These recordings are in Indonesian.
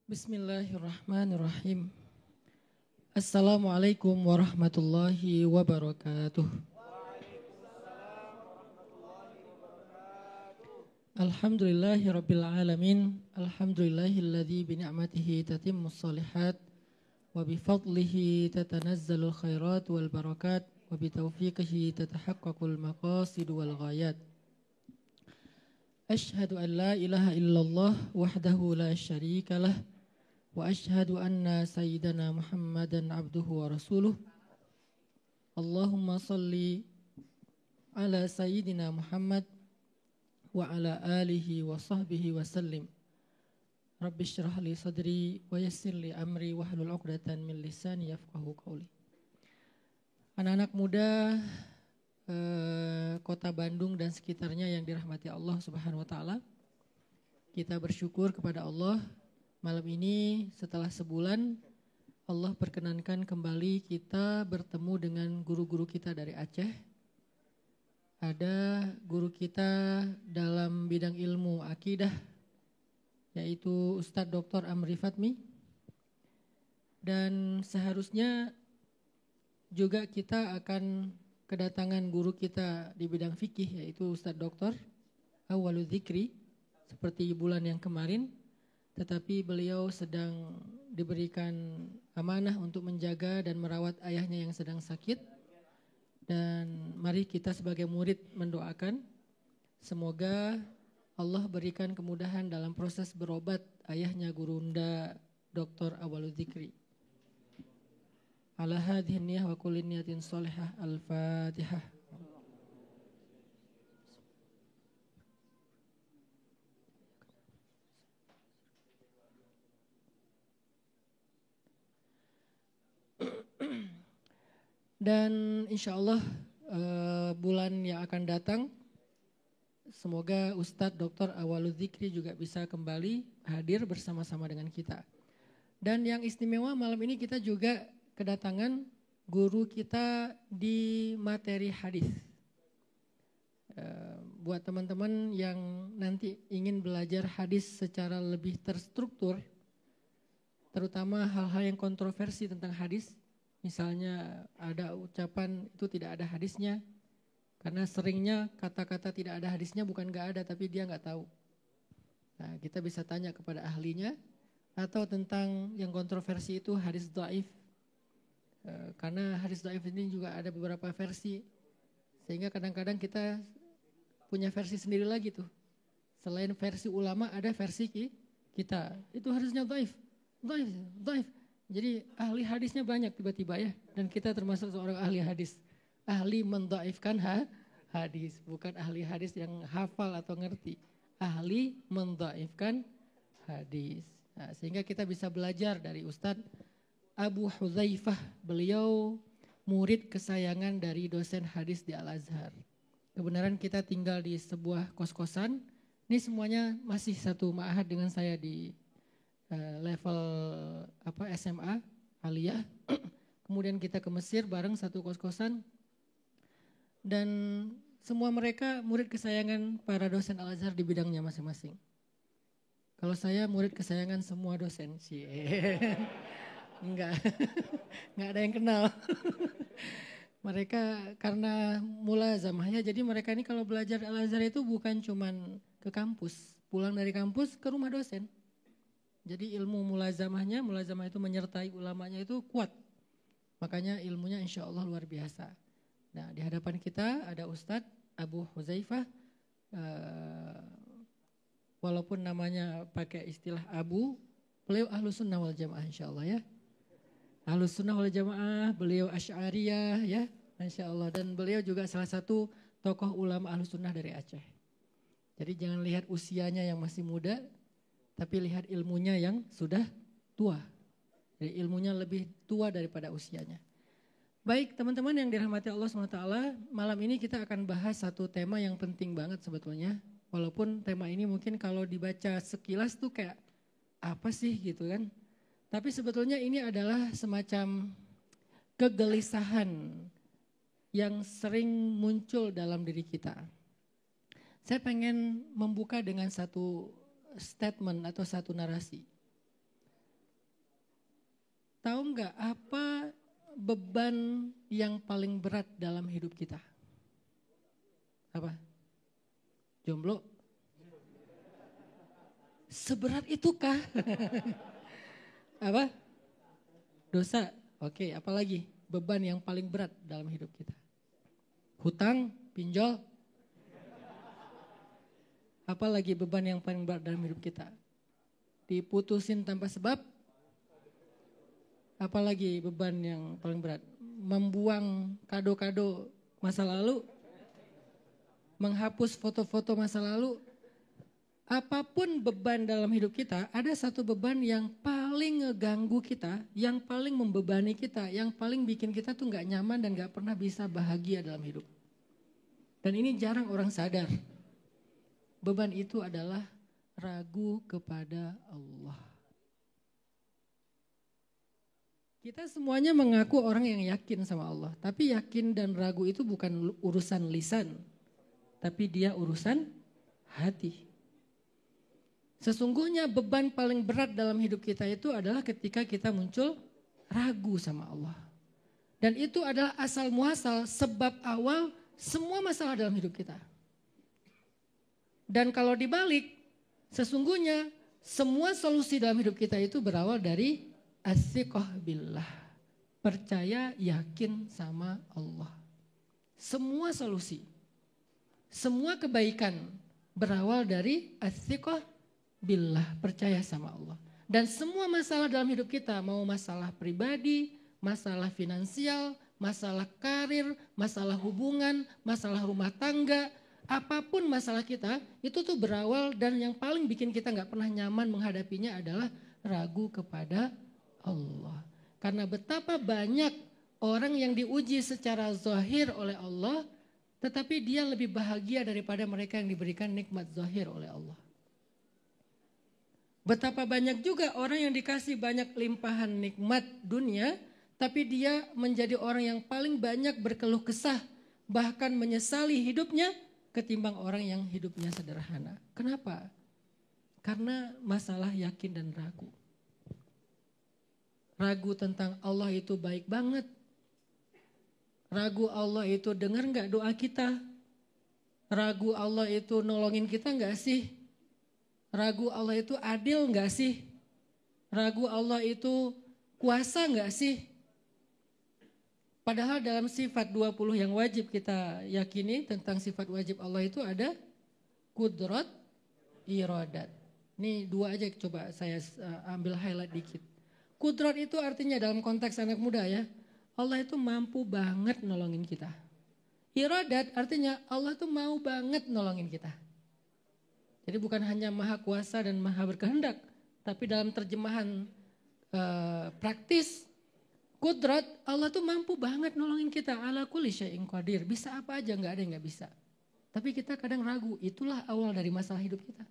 Bismillahirrahmanirrahim. Assalamualaikum warahmatullahi wabarakatuh. Alhamdulillahi rabbil alamin. Alhamdulillahilladzi bi ni'matihi tatimmus shalihat wa bi fadlihi tatanazzalul khairat wal barakat wa bi taufiqihi tatahaqqaqul maqasid wal ghayat. Ashhadu an la ilaha illallah wahdahu la syarika lah wa ashhadu anna sayyidana Muhammadan abduhu wa rasuluh. Allahumma salli ala sayyidina Muhammad wa ala alihi wa sahbihi wa sallim. Rabbi syrah li sadri wa yassir li amri wahlul 'uqdatan min lisani yafqahu qawli. Anak-anak muda kota Bandung dan sekitarnya yang dirahmati Allah Subhanahu wa taala. Kita bersyukur kepada Allah. Malam ini setelah sebulan Allah perkenankan kembali kita bertemu dengan guru-guru kita dari Aceh. Ada guru kita dalam bidang ilmu akidah yaitu Ustadz Dr. Amri Fatmi. Dan seharusnya juga kita akan kedatangan guru kita di bidang fikih yaitu Ustadz Dr. Awwalu Dzikri seperti bulan yang kemarin. Tetapi beliau sedang diberikan amanah untuk menjaga dan merawat ayahnya yang sedang sakit. Dan mari kita sebagai murid mendoakan semoga Allah berikan kemudahan dalam proses berobat ayahnya Gurunda Dr. Awwalu Dzikri. Ala hadhihi niyah wa kulli niyatin shalihah. Al-Fatihah. Dan insya Allah bulan yang akan datang semoga Ustadz Dr. Awwalu Dzikri juga bisa kembali hadir bersama-sama dengan kita. Dan yang istimewa malam ini kita juga kedatangan guru kita di materi hadis. Buat teman-teman yang nanti ingin belajar hadis secara lebih terstruktur, terutama hal-hal yang kontroversi tentang hadis. Misalnya ada ucapan itu tidak ada hadisnya, karena seringnya kata-kata tidak ada hadisnya bukan gak ada tapi dia gak tahu. Nah, kita bisa tanya kepada ahlinya. Atau tentang yang kontroversi itu hadis dhaif. Karena hadis dhaif ini juga ada beberapa versi. Sehingga kadang-kadang kita punya versi sendiri lagi tuh. Selain versi ulama ada versi kita. Itu hadisnya dhaif. Dhaif. Jadi ahli hadisnya banyak tiba-tiba ya. Dan kita termasuk seorang ahli hadis. Ahli mendhaifkan hadis. Bukan ahli hadis yang hafal atau ngerti. Ahli mendhaifkan hadis. Nah, sehingga kita bisa belajar dari Ustadz Abu Hudzaifah. Beliau murid kesayangan dari dosen hadis di Al-Azhar. Kebenaran kita tinggal di sebuah kos-kosan. Ini semuanya masih satu ma'had dengan saya di level SMA aliyah. Kemudian kita ke Mesir bareng satu kos-kosan. Dan semua mereka murid kesayangan para dosen Al-Azhar di bidangnya masing-masing. Kalau saya murid kesayangan semua dosen sih. Enggak ada yang kenal. Mereka karena mulazamahnya, jadi mereka ini kalau belajar Al-Azhar itu bukan cuman ke kampus. Pulang dari kampus ke rumah dosen. Jadi ilmu mulazamah itu menyertai ulamanya itu kuat. Makanya ilmunya insya Allah luar biasa. Nah, di hadapan kita ada Ustadz Abu Hudzaifah. Walaupun namanya pakai istilah Abu, beliau Ahlus Sunnah wal Jamaah insya Allah ya. Ahlus Sunnah wal Jamaah, beliau Asy'ariyah ya, insya Allah. Dan beliau juga salah satu tokoh ulama Ahlus Sunnah dari Aceh. Jadi jangan lihat usianya yang masih muda, tapi lihat ilmunya yang sudah tua. Jadi ilmunya lebih tua daripada usianya. Baik teman-teman yang dirahmati Allah SWT, malam ini kita akan bahas satu tema yang penting banget sebetulnya. Walaupun tema ini mungkin kalau dibaca sekilas tuh kayak apa sih gitu kan. Tapi sebetulnya ini adalah semacam kegelisahan yang sering muncul dalam diri kita. Saya pengen membuka dengan satu statement atau satu narasi. Tahu nggak apa beban yang paling berat dalam hidup kita? Apa? Jomblo? Seberat itukah? Apa? Dosa. Oke, apalagi beban yang paling berat dalam hidup kita? Hutang, pinjol. Apalagi beban yang paling berat dalam hidup kita? Diputusin tanpa sebab. Apalagi beban yang paling berat? Membuang kado-kado masa lalu. Menghapus foto-foto masa lalu. Apapun beban dalam hidup kita, ada satu beban yang paling ngeganggu kita, yang paling membebani kita, yang paling bikin kita tuh gak nyaman dan gak pernah bisa bahagia dalam hidup. Dan ini jarang orang sadar. Beban itu adalah ragu kepada Allah. Kita semuanya mengaku orang yang yakin sama Allah. Tapi yakin dan ragu itu bukan urusan lisan. Tapi dia urusan hati. Sesungguhnya beban paling berat dalam hidup kita itu adalah ketika kita muncul ragu sama Allah. Dan itu adalah asal muasal sebab awal semua masalah dalam hidup kita. Dan kalau dibalik, sesungguhnya semua solusi dalam hidup kita itu berawal dari as-siqah billah. Percaya, yakin sama Allah. Semua solusi, semua kebaikan berawal dari as-siqah billah, percaya sama Allah. Dan semua masalah dalam hidup kita, mau masalah pribadi, masalah finansial, masalah karir, masalah hubungan, masalah rumah tangga, apapun masalah kita, itu tuh berawal dan yang paling bikin kita gak pernah nyaman menghadapinya adalah ragu kepada Allah. Karena betapa banyak orang yang diuji secara zahir oleh Allah, tetapi dia lebih bahagia daripada mereka yang diberikan nikmat zahir oleh Allah. Betapa banyak juga orang yang dikasih banyak limpahan nikmat dunia, tapi dia menjadi orang yang paling banyak berkeluh kesah, bahkan menyesali hidupnya ketimbang orang yang hidupnya sederhana. Kenapa? Karena masalah yakin dan ragu. Ragu tentang Allah itu baik banget. Ragu Allah itu dengar gak doa kita? Ragu Allah itu nolongin kita gak sih? Ragu Allah itu adil gak sih? Ragu Allah itu kuasa gak sih? Padahal dalam sifat 20 yang wajib kita yakini tentang sifat wajib Allah itu ada kudrat, iradat. Ini dua aja coba saya ambil highlight dikit. Kudrat itu artinya dalam konteks anak muda ya, Allah itu mampu banget nolongin kita. Iradat artinya Allah itu mau banget nolongin kita. Jadi bukan hanya maha kuasa dan maha berkehendak, tapi dalam terjemahan praktis, kudrat Allah tuh mampu banget nolongin kita. Ala kulli syai'in qadir, bisa apa aja, gak ada yang gak bisa. Tapi kita kadang ragu, itulah awal dari masalah hidup kita.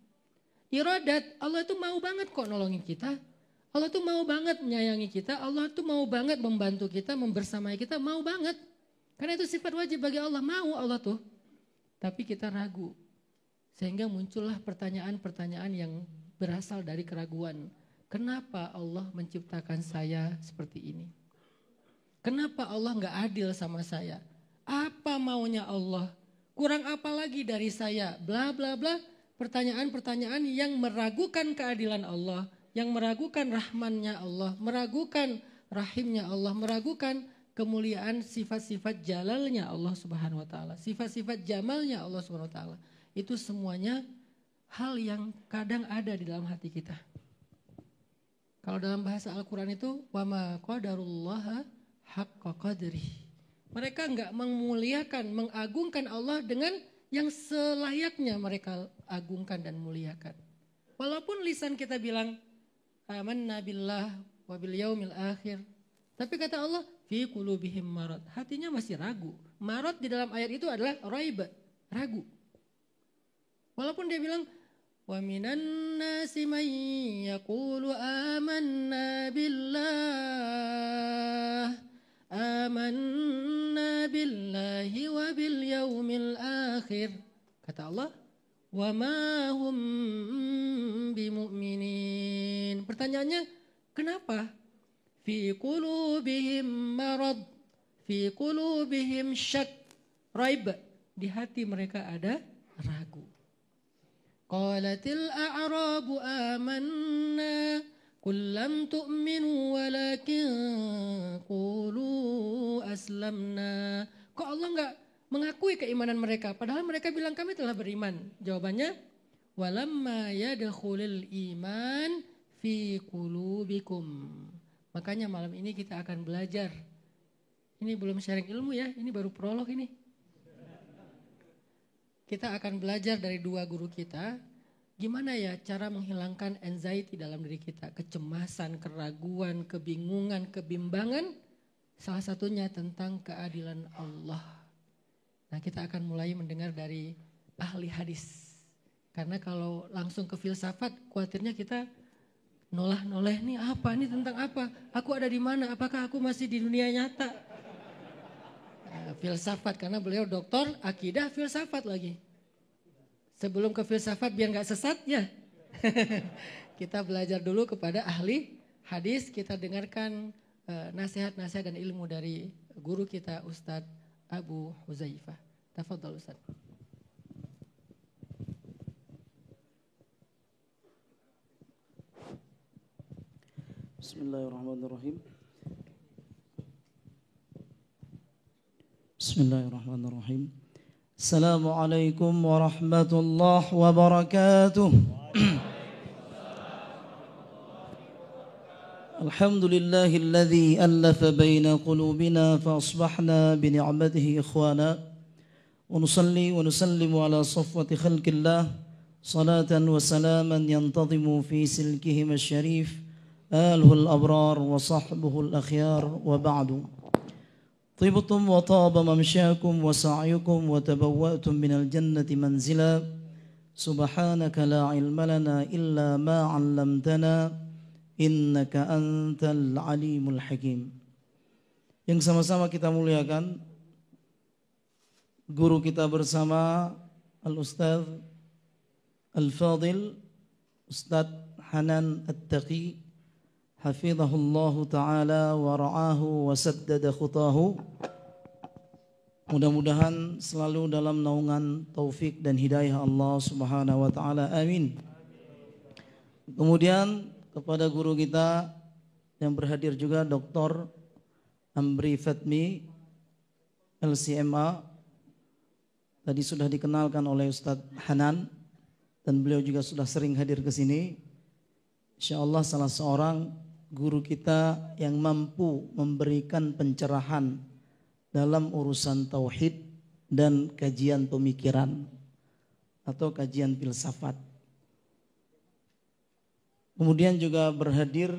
Iradat, Allah tuh mau banget kok nolongin kita. Allah tuh mau banget menyayangi kita, Allah tuh mau banget membantu kita, membersamai kita, mau banget. Karena itu sifat wajib bagi Allah, mau Allah tuh. Tapi kita ragu. Sehingga muncullah pertanyaan-pertanyaan yang berasal dari keraguan. Kenapa Allah menciptakan saya seperti ini? Kenapa Allah gak adil sama saya? Apa maunya Allah? Kurang apa lagi dari saya? Bla bla bla. Pertanyaan-pertanyaan yang meragukan keadilan Allah. Yang meragukan rahmannya Allah. Meragukan rahimnya Allah. Meragukan kemuliaan sifat-sifat jalalnya Allah subhanahu wa ta'ala. Sifat-sifat jamalnya Allah subhanahu wa ta'ala. Itu semuanya hal yang kadang ada di dalam hati kita. Kalau dalam bahasa Al-Quran itu, وَمَا قَدَرُ اللَّهَ حَقَّ قَدْرِهِ. Mereka enggak memuliakan, mengagungkan Allah dengan yang selayaknya mereka agungkan dan muliakan. Walaupun lisan kita bilang, amanna billah wa bil yaumil akhir. Tapi kata Allah, fi qulubihim marad. Hatinya masih ragu. Marad di dalam ayat itu adalah raib, ragu. Walaupun dia bilang, wa minan nasi man yaqulu amanna billahi wa bil yaumil akhir. Kata Allah, wa ma hum bimu'minin. Pertanyaannya, kenapa? fi qulubihim marad, fi qulubihim syak, raib, di hati mereka ada ragu. Qalatil a'rabu amanna qul lam tu'minu walakin qulu aslamna. Kok Allah enggak mengakui keimanan mereka padahal mereka bilang kami telah beriman? Jawabannya walamma yadkhulul iman fi qulubikum. Makanya malam ini kita akan belajar. Ini belum sharing ilmu ya, ini baru prolog ini. Kita akan belajar dari dua guru kita, gimana ya cara menghilangkan anxiety dalam diri kita, kecemasan, keraguan, kebingungan, kebimbangan, salah satunya tentang keadilan Allah. Nah, kita akan mulai mendengar dari ahli hadis. Karena kalau langsung ke filsafat, khawatirnya kita noleh-noleh nih apa, ini tentang apa, aku ada di mana, apakah aku masih di dunia nyata. Filsafat, karena beliau doktor akidah filsafat lagi. Sebelum ke filsafat biar gak sesat ya. Kita belajar dulu kepada ahli hadis, kita dengarkan nasihat-nasihat dan ilmu dari guru kita Ustadz Abu Huzaifah. Tafadhal Ustadz. Bismillahirrahmanirrahim. Bismillahirrahmanirrahim. Assalamualaikum warahmatullahi wabarakatuh. Alhamdulillahilladzi allafa baina qulubina fa asbahna bi ni'matihi ikhwana. Wa nusalli wa nusallimu ala safwati khalqillah salatan wa salaman yantazimu fi silkihim asy-syarif aluhul abrar wa sahbuhul akhyar wa ba'du. طبتم وطاب ممشاكم وسعيكم وتبوأتم من الجنة منزلا سبحانك لا علم لنا إلا ما علمتنا إنك أنت العليم الحكيم. Yang sama-sama kita muliakan guru kita bersama Al-Ustadz Al-Fadil Ustadz Hanan At-Taqi hafizahullahu ta'ala wa ra'ahu wa saddada khutahu. Mudah-mudahan selalu dalam naungan taufik dan hidayah Allah subhanahu wa ta'ala, amin. Kemudian kepada guru kita yang berhadir juga, Dr. Amri Fatmi LCMA. Tadi sudah dikenalkan oleh Ustadz Hanan dan beliau juga sudah sering hadir ke sini. InsyaAllah salah seorang guru kita yang mampu memberikan pencerahan dalam urusan tauhid dan kajian pemikiran atau kajian filsafat. Kemudian juga berhadir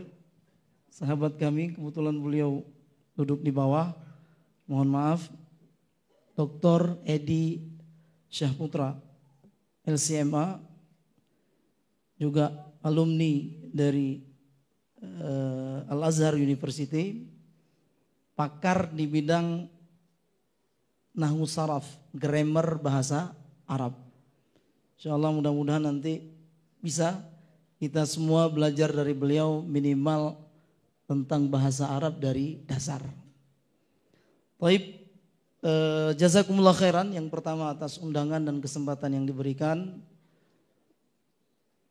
sahabat kami, kebetulan beliau duduk di bawah, mohon maaf, Dr. Edi Syahputra LCMA, juga alumni dari Al-Azhar University, pakar di bidang nahwu saraf, grammar bahasa Arab. InsyaAllah mudah-mudahan nanti bisa kita semua belajar dari beliau minimal tentang bahasa Arab dari dasar. Baik, jazakumullah khairan yang pertama atas undangan dan kesempatan yang diberikan.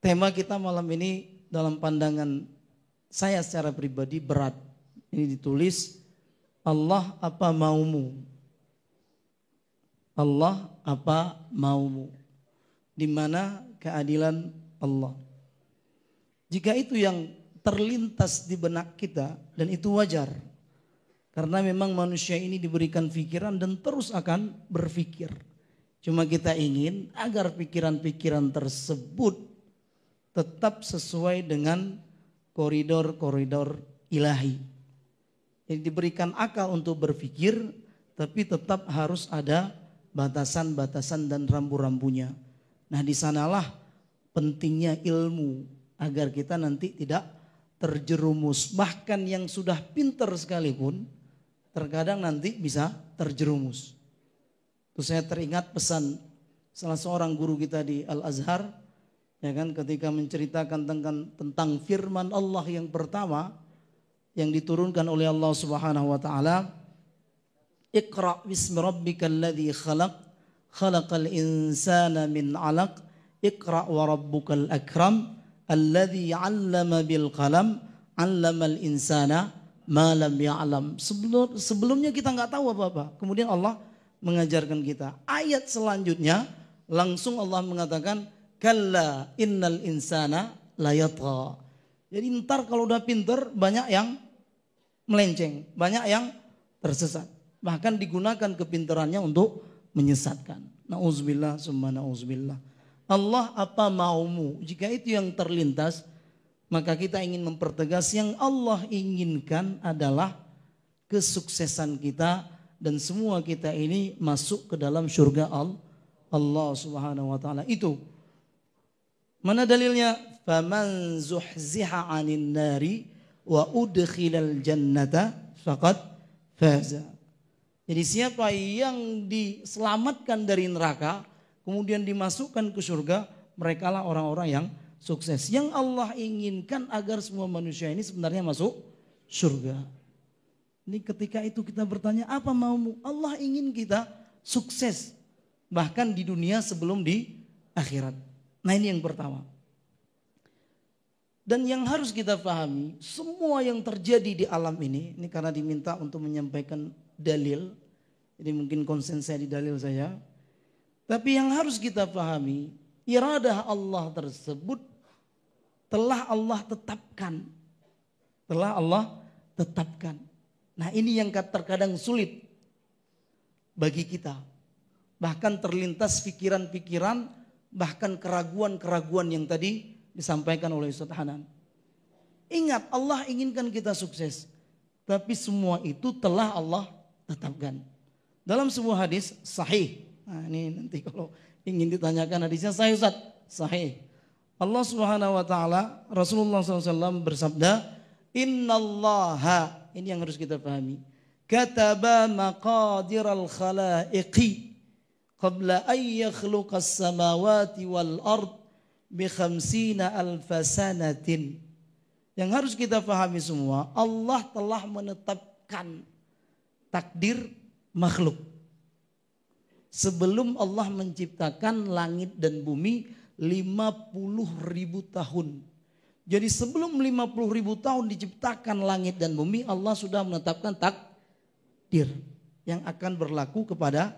Tema kita malam ini dalam pandangan saya secara pribadi berat. Ini ditulis Allah apa maumu? Allah apa maumu? Di mana keadilan Allah? Jika itu yang terlintas di benak kita, dan itu wajar. Karena memang manusia ini diberikan pikiran dan terus akan berpikir. Cuma kita ingin agar pikiran-pikiran tersebut tetap sesuai dengan koridor-koridor ilahi. Jadi diberikan akal untuk berpikir, tapi tetap harus ada batasan-batasan dan rambu-rambunya. Nah, di sanalah pentingnya ilmu agar kita nanti tidak terjerumus. Bahkan yang sudah pintar sekalipun terkadang nanti bisa terjerumus. Terus saya teringat pesan salah seorang guru kita di Al-Azhar, ya kan, ketika menceritakan tentang firman Allah yang pertama, yang diturunkan oleh Allah Subhanahu wa taala, Iqra bismi rabbikal ladzi khalaq, khalaqal insana min 'alaq, Iqra wa rabbukal akram, alladzi 'allama bil qalam, 'allamal insana ma lam ya'lam. Sebelumnya kita nggak tahu apa-apa. Kemudian Allah mengajarkan kita. Ayat selanjutnya langsung Allah mengatakan, kalla innal insana layatgha. Jadi ntar kalau udah pinter banyak yang melenceng, banyak yang tersesat. Bahkan digunakan kepintarannya untuk menyesatkan. Nauzubillah summa nauzubillah. Allah apa maumu? Jika itu yang terlintas, maka kita ingin mempertegas yang Allah inginkan adalah kesuksesan kita dan semua kita ini masuk ke dalam surga Allah Subhanahu wa taala. Itu. Mana dalilnya? Faman zuhziha 'anil nari wa udkhilal jannata faqad faza. Jadi siapa yang diselamatkan dari neraka kemudian dimasukkan ke surga, merekalah orang-orang yang sukses. Yang Allah inginkan agar semua manusia ini sebenarnya masuk surga. Ini ketika itu kita bertanya, apa maumu? Allah ingin kita sukses bahkan di dunia sebelum di akhirat. Nah, ini yang pertama. Dan yang harus kita pahami, semua yang terjadi di alam ini karena diminta untuk menyampaikan dalil, jadi mungkin konsen saya di dalil saya. Tapi yang harus kita pahami, iradah Allah tersebut telah Allah tetapkan. Telah Allah tetapkan. Nah, ini yang terkadang sulit bagi kita. Bahkan terlintas pikiran-pikiran, bahkan keraguan-keraguan yang tadi disampaikan oleh Ustaz Hanan. Ingat, Allah inginkan kita sukses. Tapi semua itu telah Allah tetapkan. Dalam sebuah hadis sahih. Nah, ini nanti kalau ingin ditanyakan hadisnya sahih Ustaz. Sahih. Allah Subhanahu wa taala, Rasulullah SAW bersabda, Innallaha, ini yang harus kita pahami, kataba maqadiral khalaiqi qabla an yakhluqas samawati wal ard bi 50 alfasanatin. Yang harus kita pahami semua, Allah telah menetapkan takdir makhluk sebelum Allah menciptakan langit dan bumi 50.000 tahun. Jadi sebelum 50.000 tahun diciptakan langit dan bumi, Allah sudah menetapkan takdir yang akan berlaku kepada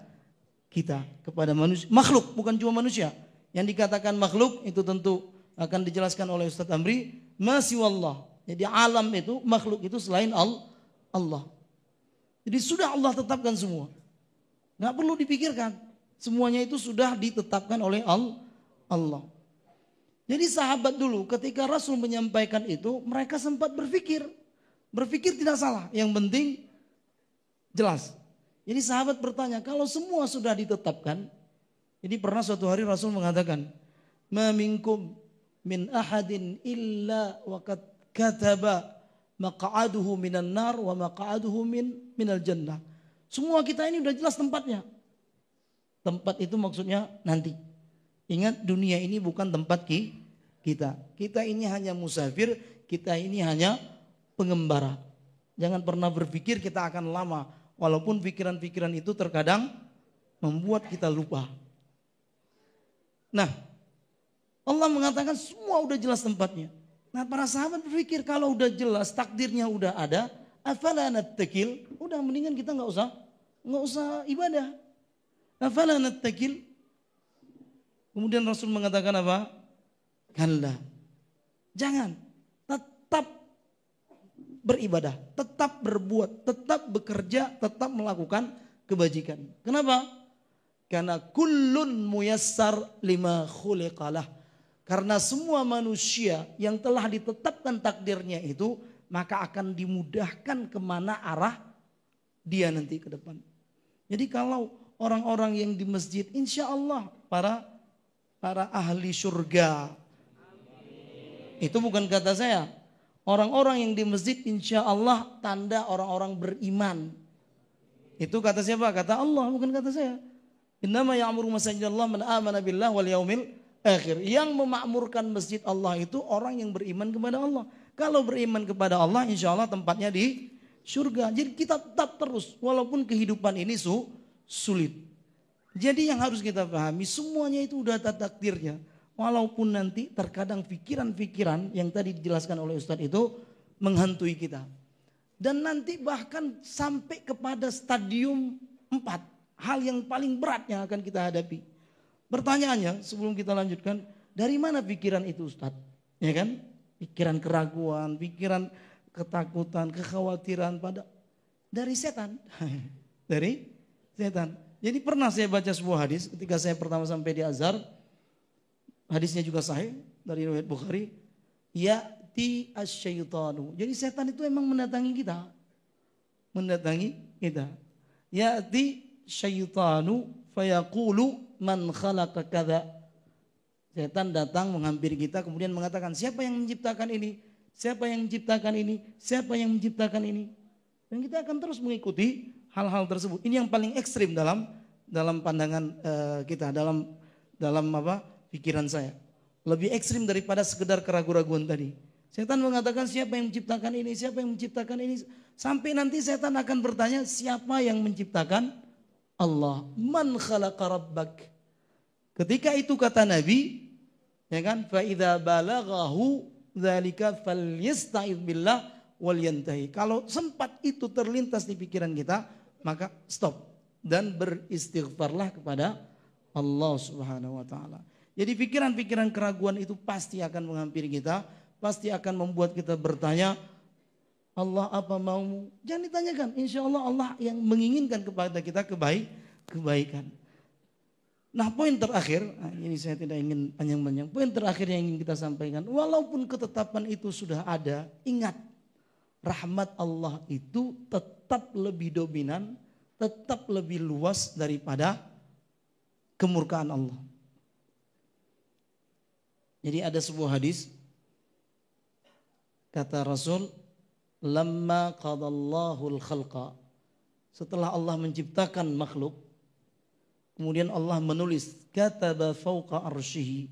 kita, kepada manusia, makhluk, bukan cuma manusia. Yang dikatakan makhluk itu tentu akan dijelaskan oleh Ustaz Amri, masih wallah. Jadi alam itu, makhluk itu selain Allah. Jadi sudah Allah tetapkan semua. Nggak perlu dipikirkan. Semuanya itu sudah ditetapkan oleh Allah. Jadi sahabat dulu ketika Rasul menyampaikan itu, mereka sempat berpikir. Berpikir tidak salah, yang penting jelas. Jadi sahabat bertanya, kalau semua sudah ditetapkan, jadi pernah suatu hari Rasul mengatakan, ma minkum min ahadin illa waqad kataba maq'aduhu minan nar wa maq'aduhu minal jannah. Semua kita ini udah jelas tempatnya. Tempat itu maksudnya nanti. Ingat, dunia ini bukan tempat kita. Kita ini hanya musafir, kita ini hanya pengembara. Jangan pernah berpikir kita akan lama. Walaupun pikiran-pikiran itu terkadang membuat kita lupa. Nah, Allah mengatakan semua udah jelas tempatnya. Nah, para sahabat berpikir kalau udah jelas takdirnya udah ada, afala nattakil, udah mendingan kita nggak usah ibadah. Afala nattakil. Kemudian Rasul mengatakan apa? Kalla. Jangan. Tetap beribadah, tetap berbuat, tetap bekerja, tetap melakukan kebajikan. Kenapa? Karena kullun muyassar lima khuliqalah. Karena semua manusia yang telah ditetapkan takdirnya itu, maka akan dimudahkan kemana arah dia nanti ke depan. Jadi kalau orang-orang yang di masjid, insya Allah para ahli surga. Itu bukan kata saya. Orang-orang yang di masjid insya Allah tanda orang-orang beriman. Itu kata siapa? Kata Allah, bukan kata saya. Innama ya'muru masajidallah man amana billah wal yaumil akhir. Yang memakmurkan masjid Allah itu orang yang beriman kepada Allah. Kalau beriman kepada Allah, insya Allah tempatnya di surga. Jadi kita tetap terus, walaupun kehidupan ini sulit. Jadi yang harus kita pahami, semuanya itu udah takdirnya. Walaupun nanti terkadang pikiran-pikiran yang tadi dijelaskan oleh Ustadz itu menghantui kita. Dan nanti bahkan sampai kepada stadium 4. Hal yang paling berat yang akan kita hadapi. Pertanyaannya sebelum kita lanjutkan, dari mana pikiran itu Ustadz? Ya kan? Pikiran keraguan, pikiran ketakutan, kekhawatiran dari setan. Dari setan. Jadi pernah saya baca sebuah hadis ketika saya pertama sampai di Azhar. Hadisnya juga sahih dari riwayat Bukhari. Ya'ti asyaitanu. Jadi setan itu emang mendatangi kita. Mendatangi kita. Ya'ti syaitanu fayaqulu man khalaqa kadza. Setan datang menghampiri kita kemudian mengatakan, siapa yang menciptakan ini? Siapa yang menciptakan ini? Siapa yang menciptakan ini? Dan kita akan terus mengikuti hal-hal tersebut. Ini yang paling ekstrim dalam pandangan kita, dalam pikiran saya. Lebih ekstrim daripada sekedar keraguan-raguan tadi. Setan mengatakan siapa yang menciptakan ini? Siapa yang menciptakan ini? Sampai nanti setan akan bertanya, siapa yang menciptakan? Allah. Man khalaqa rabbak. Ketika itu kata Nabi, ya kan, fa idza balaghahu dzalika falyasta'id billah wal yantahi. Kalau sempat itu terlintas di pikiran kita, maka stop dan beristighfarlah kepada Allah Subhanahu wa taala. Jadi pikiran-pikiran keraguan itu pasti akan menghampiri kita, pasti akan membuat kita bertanya, Allah apa maumu? Jangan ditanyakan, insya Allah Allah yang menginginkan kepada kita kebaikan. Nah poin terakhir, ini saya tidak ingin panjang-panjang, poin terakhir yang ingin kita sampaikan, walaupun ketetapan itu sudah ada, ingat rahmat Allah itu tetap lebih dominan, tetap lebih luas daripada kemurkaan Allah. Jadi ada sebuah hadis, kata Rasul, lamma qadallahu al-khalqa, setelah Allah menciptakan makhluk, kemudian Allah menulis, kataba fawqa arsyihi,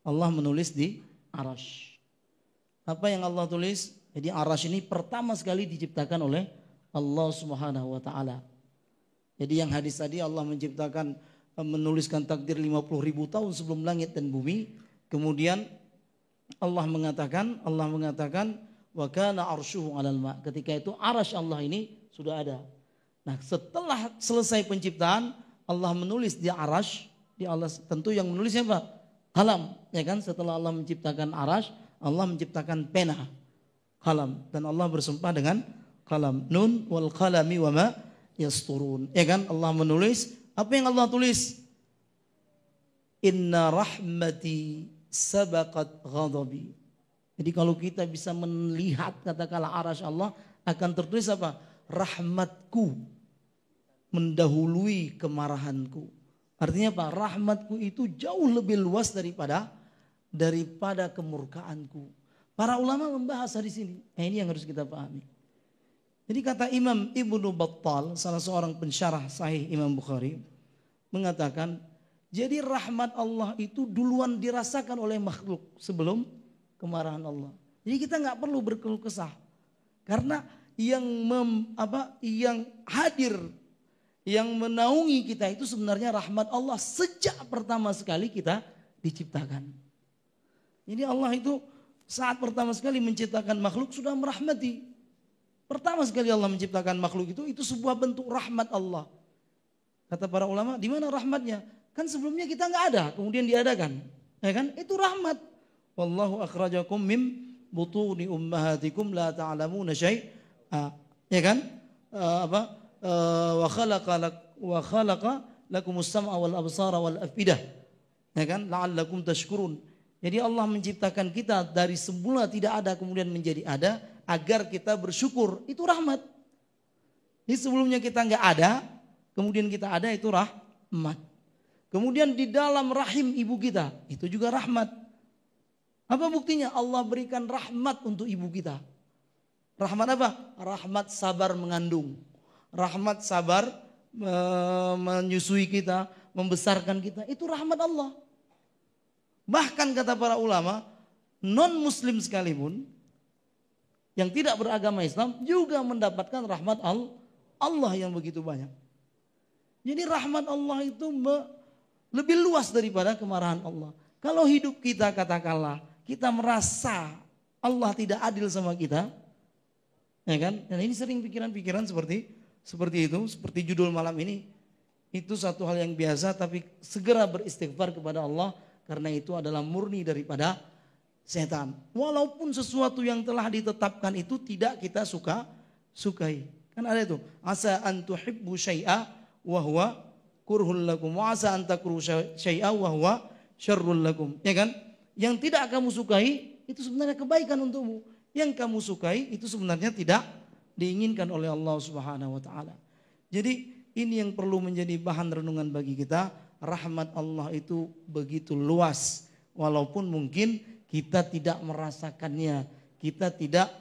Allah menulis di arasy. Apa yang Allah tulis? Jadi arasy ini pertama sekali diciptakan oleh Allah Subhanahu wa taala. Jadi yang hadis tadi Allah menciptakan, menuliskan takdir 50.000 tahun sebelum langit dan bumi. Kemudian Allah mengatakan wa kana arshuhu 'alal ma. Ketika itu arasy Allah ini sudah ada. Nah, setelah selesai penciptaan, Allah menulis di arasy, di Allah, tentu yang menulis siapa? Qalam, ya kan? Setelah Allah menciptakan arasy, Allah menciptakan pena, qalam, dan Allah bersumpah dengan qalam. Nun wal qalami wa ma yasturun. Ya kan? Allah menulis, apa yang Allah tulis? Inna rahmati sabaqat ghadabi. Jadi kalau kita bisa melihat katakanlah arasy Allah, akan tertulis apa? Rahmatku mendahului kemarahanku. Artinya apa? Rahmatku itu jauh lebih luas daripada kemurkaanku. Para ulama membahas di sini. Ini yang harus kita pahami. Jadi kata Imam Ibnu Battal, salah seorang pensyarah Sahih Imam Bukhari, mengatakan, jadi rahmat Allah itu duluan dirasakan oleh makhluk sebelum kemarahan Allah. Jadi kita nggak perlu berkeluh kesah, karena yang hadir, yang menaungi kita itu sebenarnya rahmat Allah sejak pertama sekali kita diciptakan. Jadi Allah itu saat pertama sekali menciptakan makhluk sudah merahmati. Pertama sekali Allah menciptakan makhluk itu sebuah bentuk rahmat Allah. Kata para ulama, di mana rahmatnya? Kan sebelumnya kita nggak ada, kemudian diadakan, ya kan? Itu rahmat. Wallahu akhrajakum mim butuni ummahatikum la ta'lamuna syai'a, ya kan? Wa khalaqa lakumus sam'a wal absara wal afidah, ya kan? La'allakum tashkurun. Jadi Allah menciptakan kita dari semula tidak ada kemudian menjadi ada agar kita bersyukur. Itu rahmat. Jadi sebelumnya kita nggak ada, kemudian kita ada, itu rahmat. Kemudian di dalam rahim ibu kita, itu juga rahmat. Apa buktinya? Allah berikan rahmat untuk ibu kita. Rahmat apa? Rahmat sabar mengandung. Rahmat sabar menyusui kita, membesarkan kita. Itu rahmat Allah. Bahkan kata para ulama, non muslim sekalipun, yang tidak beragama Islam juga mendapatkan rahmat Allah yang begitu banyak. Jadi rahmat Allah itu lebih luas daripada kemarahan Allah. Kalau hidup kita katakanlah kita merasa Allah tidak adil sama kita, ya kan? Dan ini sering pikiran-pikiran seperti itu, seperti judul malam ini. Itu satu hal yang biasa, tapi segera beristighfar kepada Allah karena itu adalah murni daripada setan. Walaupun sesuatu yang telah ditetapkan itu tidak kita sukai. Kan ada itu, asa an tuhibbu syai'a wa huwa kurhul lakum wa asa an takruhu syai'a wa huwa syarrul lakum. Ya kan? Yang tidak kamu sukai itu sebenarnya kebaikan untukmu. Yang kamu sukai itu sebenarnya tidak diinginkan oleh Allah Subhanahu wa taala. Jadi ini yang perlu menjadi bahan renungan bagi kita. Rahmat Allah itu begitu luas. Walaupun mungkin kita tidak merasakannya. Kita tidak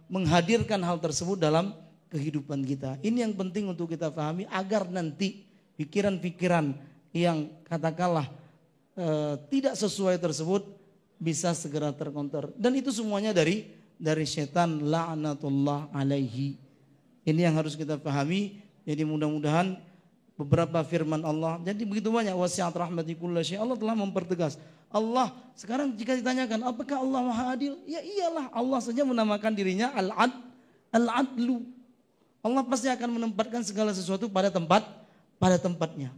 menghadirkan hal tersebut dalam kehidupan kita. Ini yang penting untuk kita pahami agar nanti pikiran-pikiran yang katakanlah tidak sesuai tersebut bisa segera terkonter. Dan itu semuanya dari setan, la'natullah alaihi. Ini yang harus kita pahami. Jadi mudah-mudahan beberapa firman Allah, jadi begitu banyak wasiat rahmati kulli syai', Allah telah mempertegas. Allah sekarang jika ditanyakan apakah Allah Maha Adil? Ya iyalah, Allah saja menamakan dirinya al-adlu. Allah pasti akan menempatkan segala sesuatu pada tempatnya.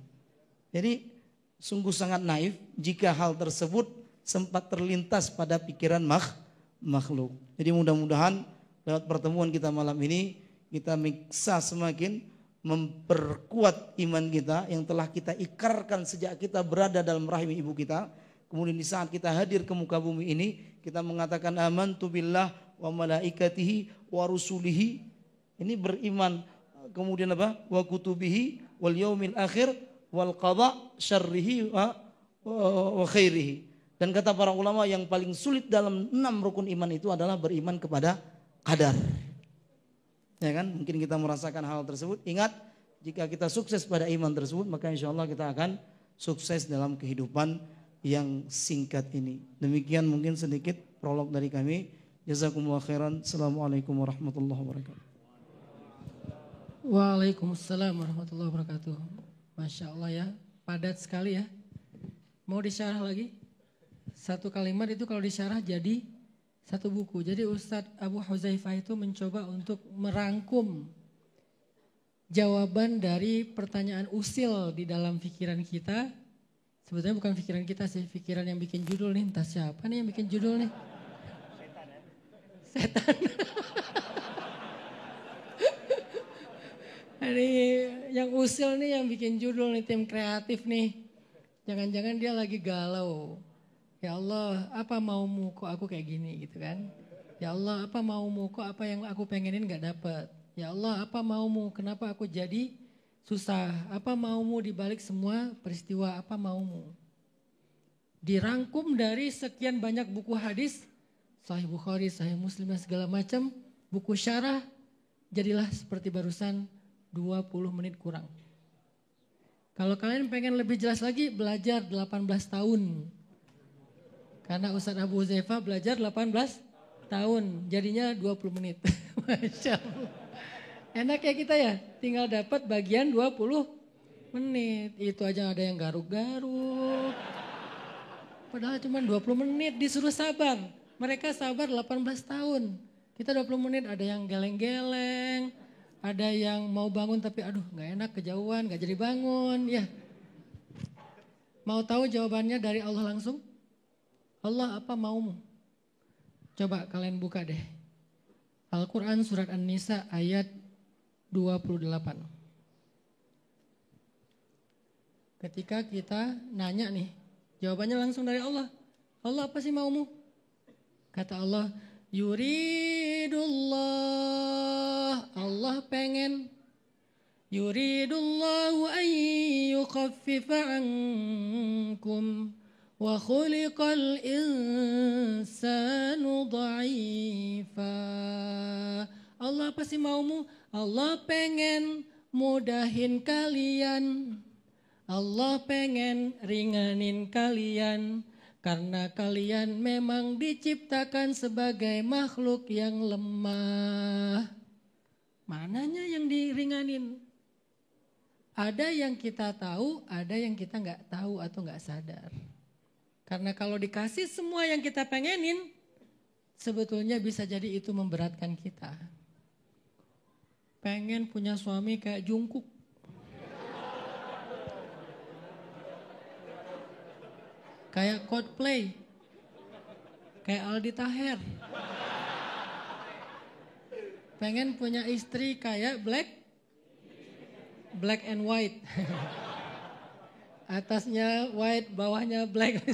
Jadi sungguh sangat naif jika hal tersebut sempat terlintas pada pikiran makhluk. Jadi mudah-mudahan lewat pertemuan kita malam ini kita bisa semakin memperkuat iman kita yang telah kita ikrarkan sejak kita berada dalam rahim ibu kita. Kemudian di saat kita hadir ke muka bumi ini, kita mengatakan amantu billah wa malaikatihi wa rusulihi. Ini beriman, kemudian apa? Wa kutubihi wal yaumil akhir wal qada syarrihi wa khairihi. Dan kata para ulama yang paling sulit dalam 6 rukun iman itu adalah beriman kepada qadar. Ya kan, mungkin kita merasakan hal tersebut. Ingat, jika kita sukses pada iman tersebut, maka insya Allah kita akan sukses dalam kehidupan yang singkat ini. Demikian mungkin sedikit prolog dari kami. Jazakumullah khairan. Assalamualaikum warahmatullahi wabarakatuh. Waalaikumsalam warahmatullahi wabarakatuh. Masya Allah ya, padat sekali ya. Mau disyarah lagi? Satu kalimat itu kalau disyarah jadi satu buku. Jadi Ustadz Abu Huzaifah itu mencoba untuk merangkum jawaban dari pertanyaan usil di dalam pikiran kita. Sebetulnya bukan pikiran kita sih, pikiran yang bikin judul nih. Entah siapa nih yang bikin judul nih? Setan. Ini yang usil nih yang bikin judul nih, tim kreatif nih. Jangan-jangan dia lagi galau. Ya Allah, apa maumu kok aku kayak gini gitu kan. Ya Allah, apa maumu kok apa yang aku pengenin gak dapet. Ya Allah, apa maumu kenapa aku jadi susah. Apa maumu dibalik semua peristiwa, apa maumu. Dirangkum dari sekian banyak buku hadis, Sahih Bukhari, Sahih Muslim dan segala macam. Buku syarah, jadilah seperti barusan 20 menit kurang. Kalau kalian pengen lebih jelas lagi, belajar 18 tahun. Karena Ustadz Abu Huzaifah belajar 18 tahun, jadinya 20 menit. Masya Allah. Enak ya kita ya, tinggal dapat bagian 20 menit. Itu aja ada yang garuk-garuk. Padahal cuma 20 menit disuruh sabar. Mereka sabar 18 tahun. Kita 20 menit ada yang geleng-geleng. Ada yang mau bangun tapi aduh gak enak kejauhan, gak jadi bangun. Ya. Mau tahu jawabannya dari Allah langsung? Allah apa maumu? Coba kalian buka deh. Al-Quran surat An-Nisa ayat 28. Ketika kita nanya nih, jawabannya langsung dari Allah. Allah apa sih maumu? Kata Allah, yuridullah, Allah pengen. Yuridullahu an yukhaffifa ankum. Wa khuliqal insanu dha'ifa. Allah apa sih maumu? Allah pengen mudahin kalian. Allah pengen ringanin kalian. Karena kalian memang diciptakan sebagai makhluk yang lemah. Mananya yang diringanin? Ada yang kita tahu, ada yang kita nggak tahu atau nggak sadar. Karena kalau dikasih semua yang kita pengenin, sebetulnya bisa jadi itu memberatkan kita. Pengen punya suami kayak Jungkook. Kayak Coldplay, kayak Aldi Taher. Pengen punya istri kayak black and white. Atasnya white, bawahnya black.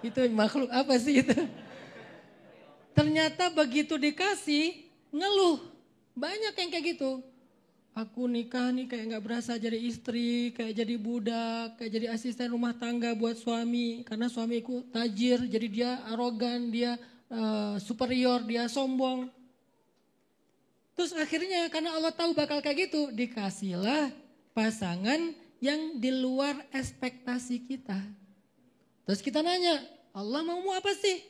Itu makhluk apa sih itu? Ternyata begitu dikasih, ngeluh. Banyak yang kayak gitu. Aku nikah nih kayak gak berasa jadi istri, kayak jadi budak, kayak jadi asisten rumah tangga buat suami. Karena suamiku tajir, jadi dia arogan, dia superior, dia sombong. Terus akhirnya karena Allah tahu bakal kayak gitu, dikasihlah pasangan yang di luar ekspektasi kita. Terus kita nanya, Allah maumu apa sih?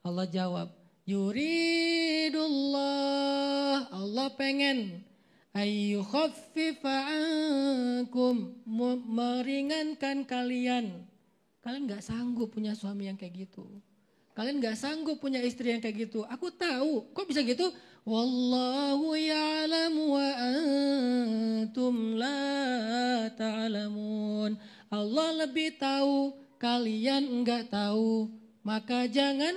Allah jawab, yuridullah, Allah pengen ayyukhaffifa ankum, meringankan kalian. Kalian gak sanggup punya suami yang kayak gitu. Kalian gak sanggup punya istri yang kayak gitu. Aku tahu, kok bisa gitu? Wallahu ya'lamu wa antum la ta'lamun. Allah lebih tahu, kalian enggak tahu. Maka jangan,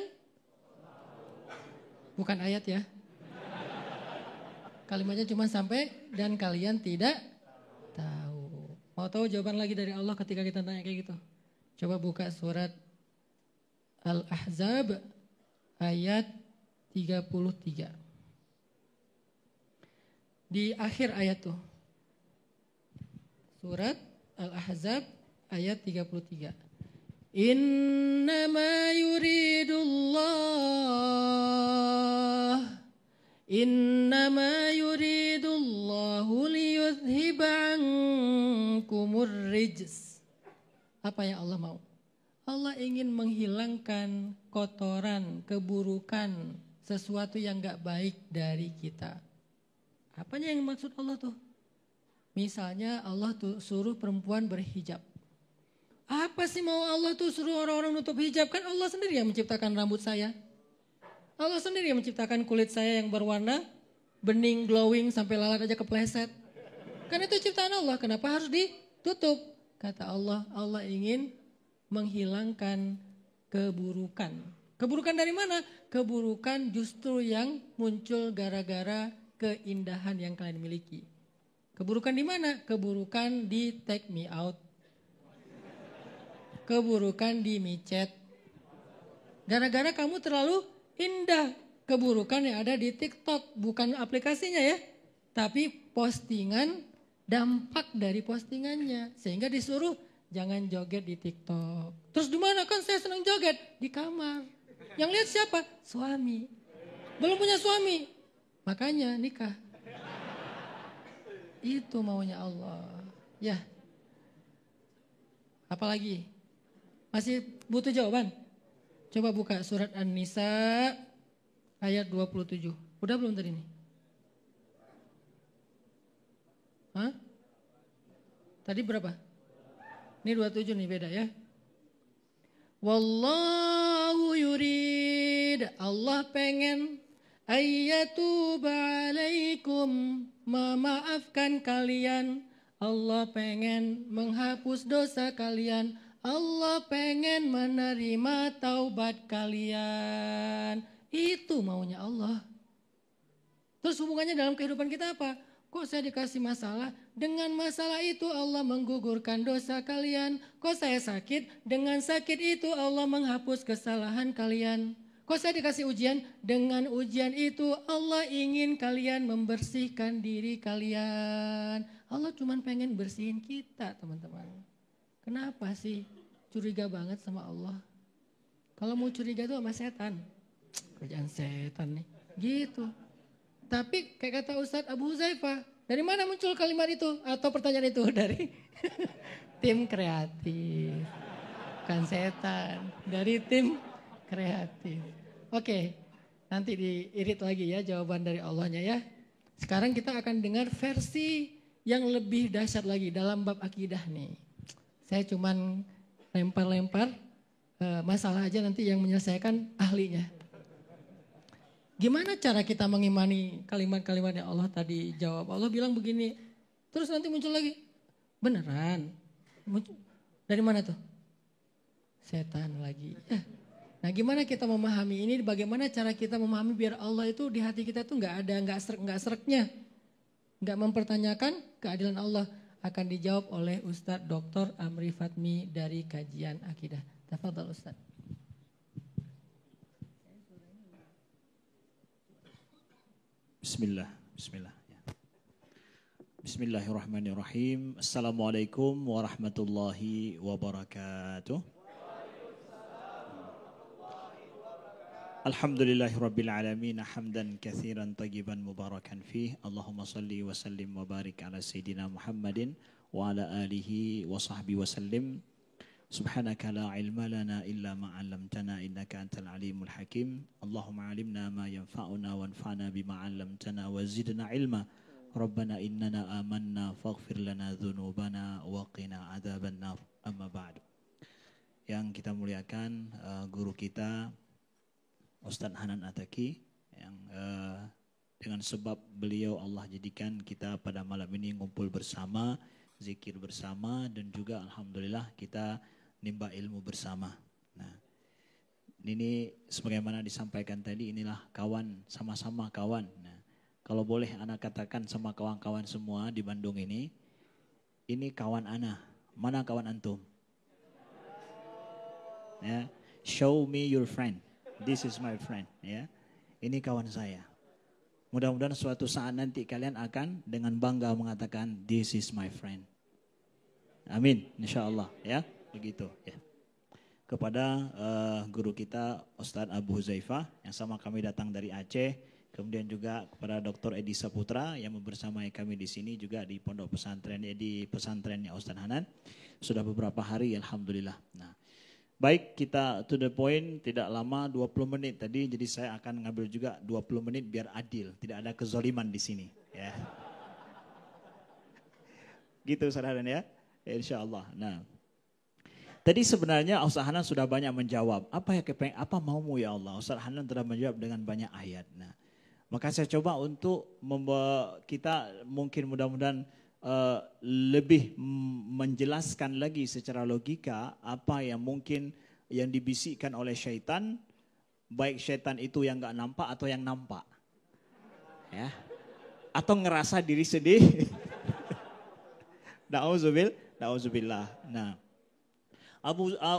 bukan ayat ya. Kalimatnya cuma sampai dan kalian tidak tahu. Mau tahu jawaban lagi dari Allah ketika kita tanya kayak gitu? Coba buka surat Al-Ahzab ayat 33. Di akhir ayat tuh. Surat Al-Ahzab ayat 33. Innama yuridullahu liyudhiba ankumur rijs. Apa yang Allah mau? Allah ingin menghilangkan kotoran, keburukan, sesuatu yang gak baik dari kita. Apanya yang maksud Allah tuh? Misalnya Allah tuh suruh perempuan berhijab. Apa sih mau Allah tuh suruh orang-orang nutup hijab? Kan Allah sendiri yang menciptakan rambut saya. Allah sendiri yang menciptakan kulit saya yang berwarna bening, glowing, sampai lalat aja kepleset. Kan itu ciptaan Allah, kenapa harus ditutup? Kata Allah, Allah ingin menghilangkan keburukan. Keburukan dari mana? Keburukan justru yang muncul gara-gara keindahan yang kalian miliki. Keburukan di mana? Keburukan di take me out. Keburukan di micet. Gara-gara kamu terlalu indah. Keburukan yang ada di TikTok, bukan aplikasinya ya, tapi postingan, dampak dari postingannya. Sehingga disuruh jangan joget di TikTok. Terus di mana? Kan saya senang joget di kamar. Yang lihat siapa? Suami. Belum punya suami. Makanya nikah. Itu maunya Allah. Ya. Apalagi? Masih butuh jawaban? Coba buka surat An-Nisa ayat 27. Udah belum tadi nih? Hah? Tadi berapa? Ini 27 nih, beda ya. Wallahu yurid, Allah pengen ayyatuba alaikum, memaafkan kalian. Allah pengen menghapus dosa kalian. Allah pengen menerima taubat kalian. Itu maunya Allah. Terus hubungannya dalam kehidupan kita apa? Kok saya dikasih masalah? Dengan masalah itu Allah menggugurkan dosa kalian. Kok saya sakit? Dengan sakit itu Allah menghapus kesalahan kalian. Kok saya dikasih ujian? Dengan ujian itu Allah ingin kalian membersihkan diri kalian. Allah cuma pengen bersihin kita, teman-teman. Kenapa sih curiga banget sama Allah? Kalau mau curiga itu sama setan. Kerjaan setan nih. Gitu. Tapi kayak kata Ustadz Abu Huzaifah, dari mana muncul kalimat itu atau pertanyaan itu? Dari tim kreatif. Bukan setan, dari tim kreatif. Oke, nanti diirit lagi ya jawaban dari Allahnya ya. Sekarang kita akan dengar versi yang lebih dahsyat lagi dalam bab akidah nih. Saya cuman lempar-lempar masalah aja, nanti yang menyelesaikan ahlinya. Gimana cara kita mengimani kalimat-kalimat yang Allah tadi jawab? Allah bilang begini, terus nanti muncul lagi. Beneran? Dari mana tuh? Setan lagi. Nah, gimana kita memahami ini? Bagaimana cara kita memahami biar Allah itu di hati kita tuh nggak sereknya, nggak mempertanyakan keadilan Allah? Akan dijawab oleh Ustadz Dr. Amri Fatmi dari Kajian Akidah. Tafadhal Ustadz. Bismillah. Bismillahirrahmanirrahim. Assalamualaikum warahmatullahi wabarakatuh. Alhamdulillahirabbil alamin, hamdan katsiran tayyiban mubarakan fih. Allahumma shalli wa sallim wa barik ala sayidina Muhammadin wa ala alihi wa sahbihi wa sallim. Subhanaka la ilma lana illa ma 'allamtana innaka antal alimul hakim. Allahumma 'allimna ma yanfa'una wanfa'na bima 'allamtana wa zidna ilma. Rabbana innana amanna faghfir lana dzunubana wa qina adzaban nar. Amma ba'du. Yang kita muliakan guru kita Ustadz Hanan Ataki, yang dengan sebab beliau Allah jadikan kita pada malam ini ngumpul bersama, zikir bersama, dan juga alhamdulillah kita nimba ilmu bersama. Nah, ini sebagaimana disampaikan tadi, inilah kawan, sama-sama kawan. Nah, kalau boleh anak katakan sama kawan-kawan semua di Bandung ini kawan ana. Mana kawan antum? Ya, show me your friend. This is my friend. Ya, ini kawan saya. Mudah-mudahan suatu saat nanti kalian akan dengan bangga mengatakan this is my friend. Amin, insyaallah ya. Begitu ya. Kepada guru kita Ustadz Abu Huzaifah yang sama kami datang dari Aceh, kemudian juga kepada Dr. Edi Saputra yang membersamai kami di sini juga di pondok pesantren, di pesantrennya Ustadz Hanan sudah beberapa hari alhamdulillah. Nah, baik, kita to the point, tidak lama 20 menit tadi, jadi saya akan ngambil juga 20 menit biar adil, tidak ada kezoliman di sini ya. Gitu Ustadz Hanan ya. Insyaallah. Nah, tadi sebenarnya Ustadz Hanan sudah banyak menjawab. Apa maumu ya Allah? Ustadz Hanan telah menjawab dengan banyak ayat. Nah, maka saya coba untuk kita mungkin mudah-mudahan lebih menjelaskan lagi secara logika apa yang mungkin yang dibisikkan oleh syaitan, baik syaitan itu yang nggak nampak atau yang nampak, ya, atau ngerasa diri sedih. Na'udzubillah. Nah,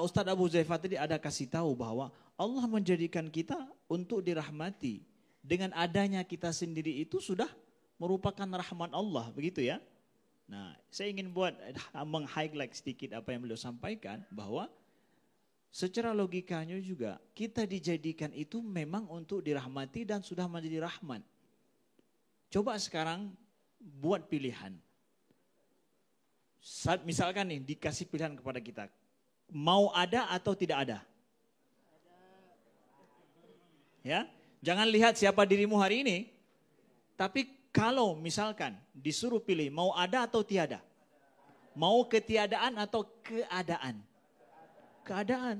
Ustadz Abu Huzaifah tadi ada kasih tahu bahwa Allah menjadikan kita untuk dirahmati. Dengan adanya kita sendiri itu sudah merupakan rahmat Allah, begitu ya. Nah, saya ingin meng-highlight sedikit apa yang beliau sampaikan, bahwa secara logikanya juga kita dijadikan itu memang untuk dirahmati dan sudah menjadi rahmat. Coba sekarang buat pilihan. Misalkan nih dikasih pilihan kepada kita, mau ada atau tidak ada? Ya, jangan lihat siapa dirimu hari ini, tapi kalau misalkan disuruh pilih mau ada atau tiada, mau ketiadaan atau keadaan? Keadaan.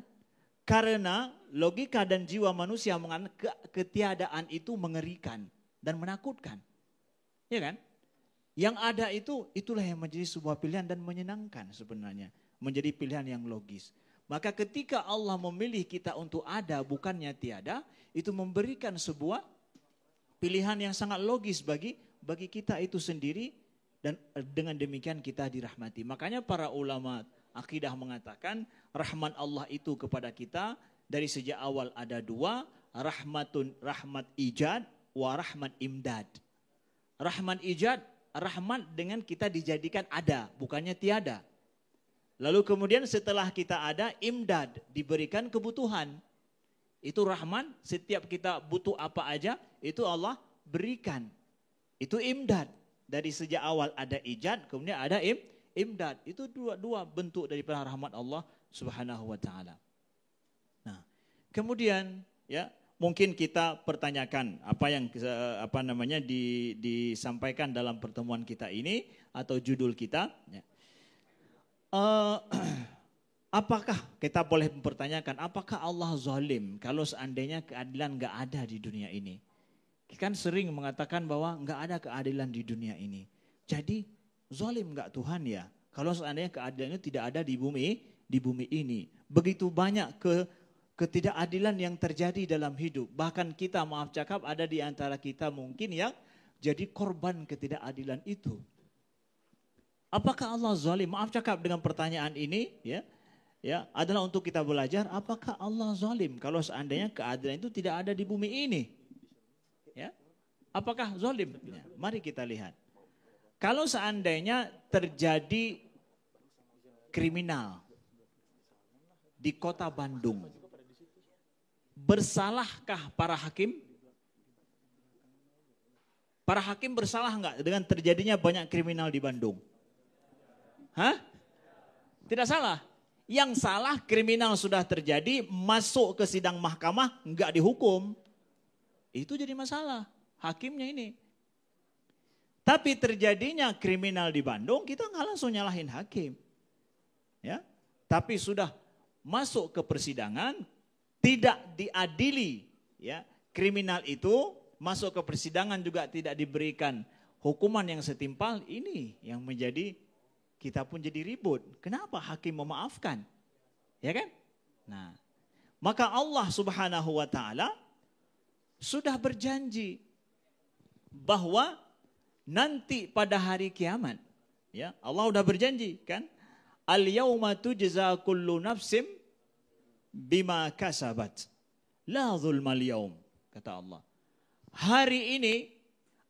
Karena logika dan jiwa manusia mengatakan ketiadaan itu mengerikan dan menakutkan. Ya kan? Yang ada itulah yang menjadi sebuah pilihan dan menyenangkan sebenarnya. Menjadi pilihan yang logis. Maka ketika Allah memilih kita untuk ada bukannya tiada, itu memberikan sebuah pilihan yang sangat logis bagi kita itu sendiri, dan dengan demikian kita dirahmati. Makanya para ulama akidah mengatakan rahmat Allah itu kepada kita dari sejak awal ada dua, rahmat ijad wa rahmat imdad. Rahmat ijad, rahmat dengan kita dijadikan ada, bukannya tiada. Lalu kemudian setelah kita ada, imdad, diberikan kebutuhan. Itu rahmat, setiap kita butuh apa aja, itu Allah berikan. Itu imdad. Dari sejak awal ada ijad, kemudian ada imdad. Itu dua bentuk daripada rahmat Allah Subhanahu wa taala. Nah, kemudian ya, mungkin kita pertanyakan apa yang disampaikan dalam pertemuan kita ini atau judul kita ya. Apakah kita boleh mempertanyakan apakah Allah zalim kalau seandainya keadilan enggak ada di dunia ini? Kan sering mengatakan bahwa enggak ada keadilan di dunia ini. Jadi zalim enggak Tuhan ya? Kalau seandainya keadilan itu tidak ada di bumi ini. Begitu banyak ketidakadilan yang terjadi dalam hidup. Bahkan kita, maaf cakap, ada di antara kita mungkin yang jadi korban ketidakadilan itu. Apakah Allah zalim? Maaf cakap dengan pertanyaan ini ya adalah untuk kita belajar apakah Allah zalim kalau seandainya keadilan itu tidak ada di bumi ini. Ya. Apakah zalim? Ya, mari kita lihat. Kalau seandainya terjadi kriminal di kota Bandung, bersalahkah para hakim? Para hakim bersalah enggak dengan terjadinya banyak kriminal di Bandung? Hah? Tidak salah. Yang salah kriminal sudah terjadi, masuk ke sidang mahkamah, enggak dihukum. Itu jadi masalah, hakimnya ini. Tapi terjadinya kriminal di Bandung, kita enggak langsung nyalahin hakim. Ya, tapi sudah masuk ke persidangan, tidak diadili, ya, kriminal itu masuk ke persidangan juga tidak diberikan hukuman yang setimpal, ini yang menjadi kita pun jadi ribut. Kenapa hakim memaafkan? Ya kan? Nah, maka Allah Subhanahu wa taala sudah berjanji bahwa nanti pada hari kiamat, ya, Allah sudah berjanji kan? Al-yauma tujza kullu nafsim bima kasabat. La zulmal yaum, kata Allah. Hari ini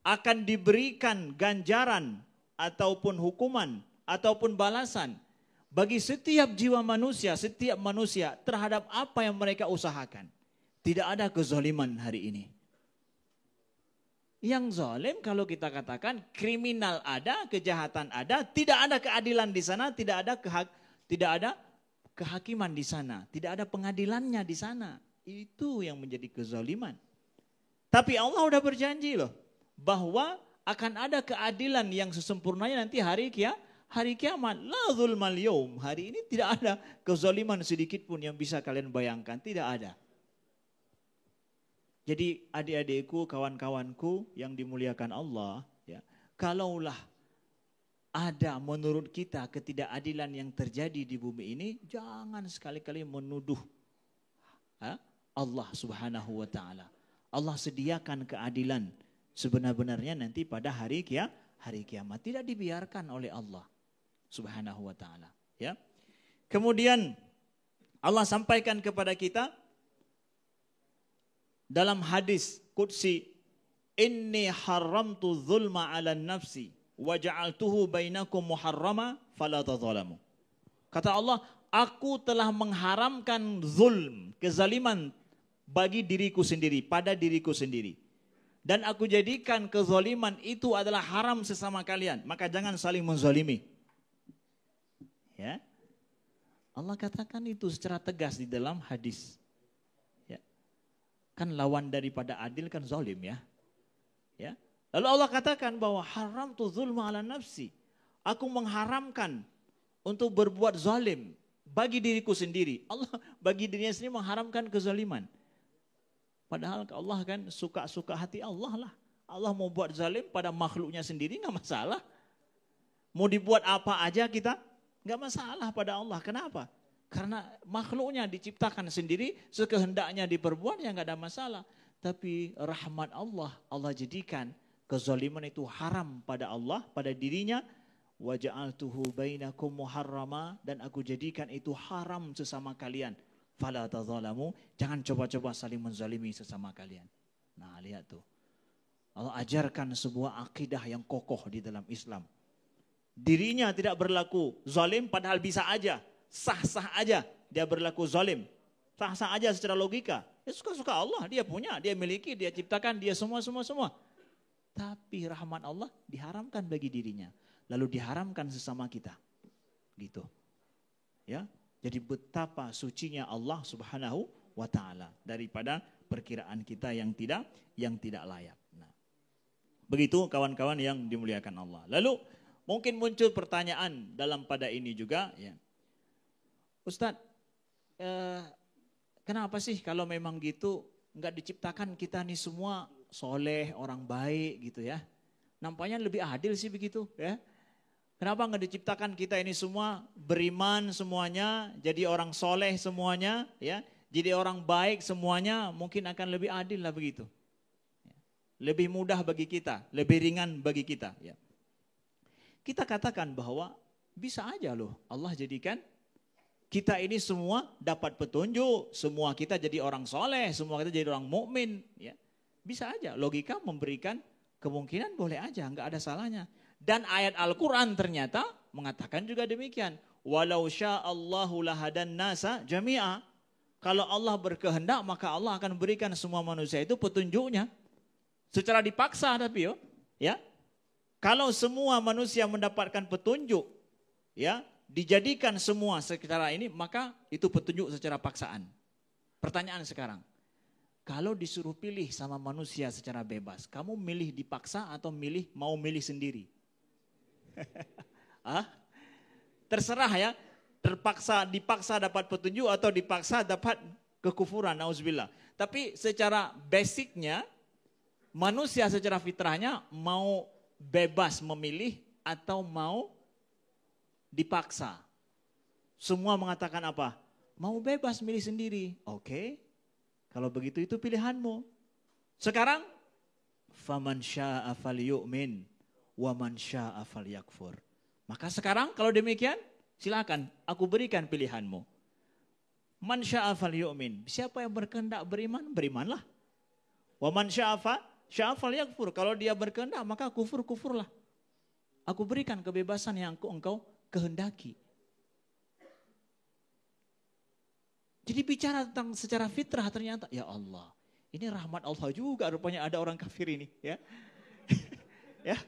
akan diberikan ganjaran ataupun hukuman ataupun balasan bagi setiap jiwa manusia, setiap manusia terhadap apa yang mereka usahakan. Tidak ada kezaliman hari ini. Yang zalim kalau kita katakan kriminal ada, kejahatan ada, tidak ada keadilan di sana, tidak ada kehakiman di sana, tidak ada pengadilannya di sana. Itu yang menjadi kezaliman. Tapi Allah sudah berjanji loh bahwa akan ada keadilan yang sesempurnanya nanti hari kiamat. La zulmal yaum. Hari ini tidak ada kezaliman sedikit pun yang bisa kalian bayangkan. Tidak ada. Jadi adik-adikku, kawan-kawanku yang dimuliakan Allah, ya, kalaulah ada menurut kita ketidakadilan yang terjadi di bumi ini, jangan sekali-kali menuduh Allah Subhanahu wa taala. Allah sediakan keadilan sebenar-benarnya nanti pada hari kiamat. Tidak dibiarkan oleh Allah Subhanahu wa taala, ya. Kemudian Allah sampaikan kepada kita dalam hadis qudsi, inni haramtu dzulma 'ala nafsi wa ja'altuhu bainakum muharrama fala tadzalamu. Kata Allah, aku telah mengharamkan zulm, kezaliman bagi diriku sendiri, pada diriku sendiri. Dan aku jadikan kezaliman itu adalah haram sesama kalian, maka jangan saling menzalimi. Ya. Allah katakan itu secara tegas di dalam hadis. Ya. Kan lawan daripada adil kan zalim ya. Ya. Lalu Allah katakan bahwa haram tu zulma ala nafsi. Aku mengharamkan untuk berbuat zalim bagi diriku sendiri. Allah bagi dirinya sendiri mengharamkan kezaliman. Padahal Allah kan suka-suka hati Allah lah. Allah mau buat zalim pada makhluknya sendiri nggak masalah. Mau dibuat apa aja kita nggak masalah pada Allah. Kenapa? Karena makhluknya diciptakan sendiri, sekehendaknya diperbuat ya nggak ada masalah. Tapi rahmat Allah, Allah jadikan kezaliman itu haram pada Allah, pada dirinya. Wa ja'altuhu bainakum muharrama, dan aku jadikan itu haram sesama kalian. Fala tadzalamu, jangan coba-coba saling menzalimi sesama kalian. Nah, lihat tuh. Allah ajarkan sebuah akidah yang kokoh di dalam Islam. Dirinya tidak berlaku zalim padahal bisa aja, sah-sah aja dia berlaku zalim. Sah-sah aja secara logika. Ya suka-suka Allah, dia punya, dia miliki, dia ciptakan, dia semua. Tapi rahmat Allah diharamkan bagi dirinya. Lalu diharamkan sesama kita. Gitu. Ya. Jadi betapa sucinya Allah Subhanahu wa taala daripada perkiraan kita yang tidak layak. Nah, begitu kawan-kawan yang dimuliakan Allah. Lalu mungkin muncul pertanyaan dalam pada ini juga, ya. Ustadz, kenapa sih kalau memang gitu nggak diciptakan kita nih semua soleh, orang baik gitu ya? Nampaknya lebih adil sih begitu ya. Kenapa nggak diciptakan kita ini semua beriman semuanya, jadi orang soleh semuanya ya, jadi orang baik semuanya, mungkin akan lebih adil lah begitu. Lebih mudah bagi kita, lebih ringan bagi kita ya. Kita katakan bahwa bisa aja loh Allah jadikan kita ini semua dapat petunjuk, semua kita jadi orang soleh, semua kita jadi orang mukmin, ya. Bisa aja, logika memberikan kemungkinan boleh aja, nggak ada salahnya. Dan ayat Al-Quran ternyata mengatakan juga demikian. Walau sya'allahu lahadan nasa jami'a. Kalau Allah berkehendak maka Allah akan berikan semua manusia itu petunjuknya. Secara dipaksa tapi ya. Kalau semua manusia mendapatkan petunjuk, ya, dijadikan semua secara ini, maka itu petunjuk secara paksaan. Pertanyaan sekarang, kalau disuruh pilih sama manusia secara bebas, kamu milih dipaksa atau mau milih sendiri? Terserah ya, dipaksa dapat petunjuk atau dipaksa dapat kekufuran, nauzubillah. Tapi secara basicnya, manusia secara fitrahnya mau bebas memilih atau mau dipaksa. Semua mengatakan apa? Mau bebas milih sendiri. Oke. Kalau begitu itu pilihanmu. Sekarang faman syaa'a falyu'min wa man syaa'a falyakfur. Maka sekarang kalau demikian silakan aku berikan pilihanmu. Man syaa'a falyu'min. Siapa yang berkehendak beriman, berimanlah. Wa man syaa'a falyakfur. Kalau dia berkehendak maka kufurlah. Aku berikan kebebasan yang engkau kehendaki. Jadi bicara tentang secara fitrah ternyata, ya Allah, ini rahmat Allah juga rupanya ada orang kafir ini, ya. Ya,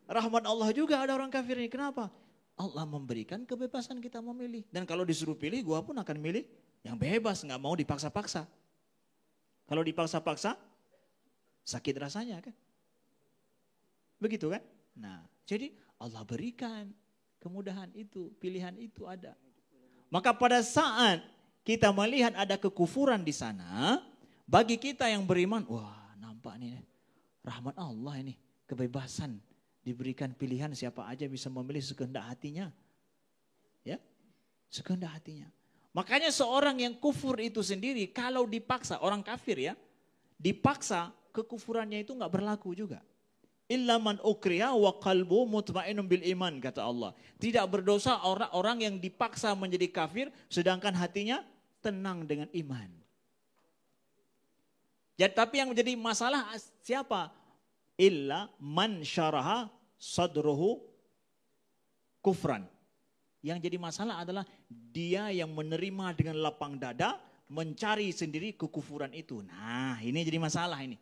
rahmat Allah juga ada orang kafir ini. Kenapa? Allah memberikan kebebasan kita memilih. Dan kalau disuruh pilih, gua pun akan milih yang bebas, nggak mau dipaksa-paksa. Kalau dipaksa-paksa, sakit rasanya kan. Begitu kan? Nah, jadi Allah berikan kemudahan itu, pilihan itu ada. Maka pada saat kita melihat ada kekufuran di sana, bagi kita yang beriman, wah nampak nih rahmat Allah ini, kebebasan, diberikan pilihan siapa aja bisa memilih sekehendak hatinya. Ya, sekehendak hatinya. Makanya seorang yang kufur itu sendiri kalau dipaksa, orang kafir ya, dipaksa kekufurannya itu nggak berlaku juga. Illa man ukriha wa qalbu mutmainnun bil iman, kata Allah. Tidak berdosa orang-orang yang dipaksa menjadi kafir sedangkan hatinya tenang dengan iman. Jadi tapi yang menjadi masalah siapa? Illa man syaraha sadruhu kufran. Yang jadi masalah adalah dia yang menerima dengan lapang dada, mencari sendiri kekufuran itu. Nah, ini jadi masalah ini.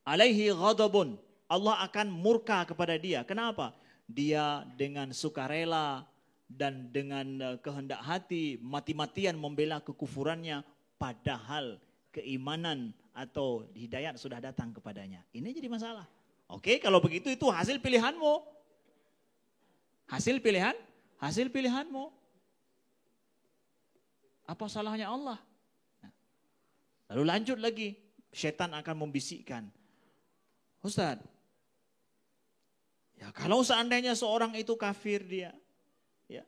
Alaihi ghadabun, Allah akan murka kepada dia. Kenapa? Dia dengan sukarela dan dengan kehendak hati mati-matian membela kekufurannya, padahal keimanan atau hidayat sudah datang kepadanya. Ini jadi masalah. Oke, kalau begitu itu hasil pilihanmu. Hasil pilihanmu. Apa salahnya Allah? Nah, lalu lanjut lagi, setan akan membisikkan. Ustaz, ya kalau seandainya seorang itu kafir dia, ya,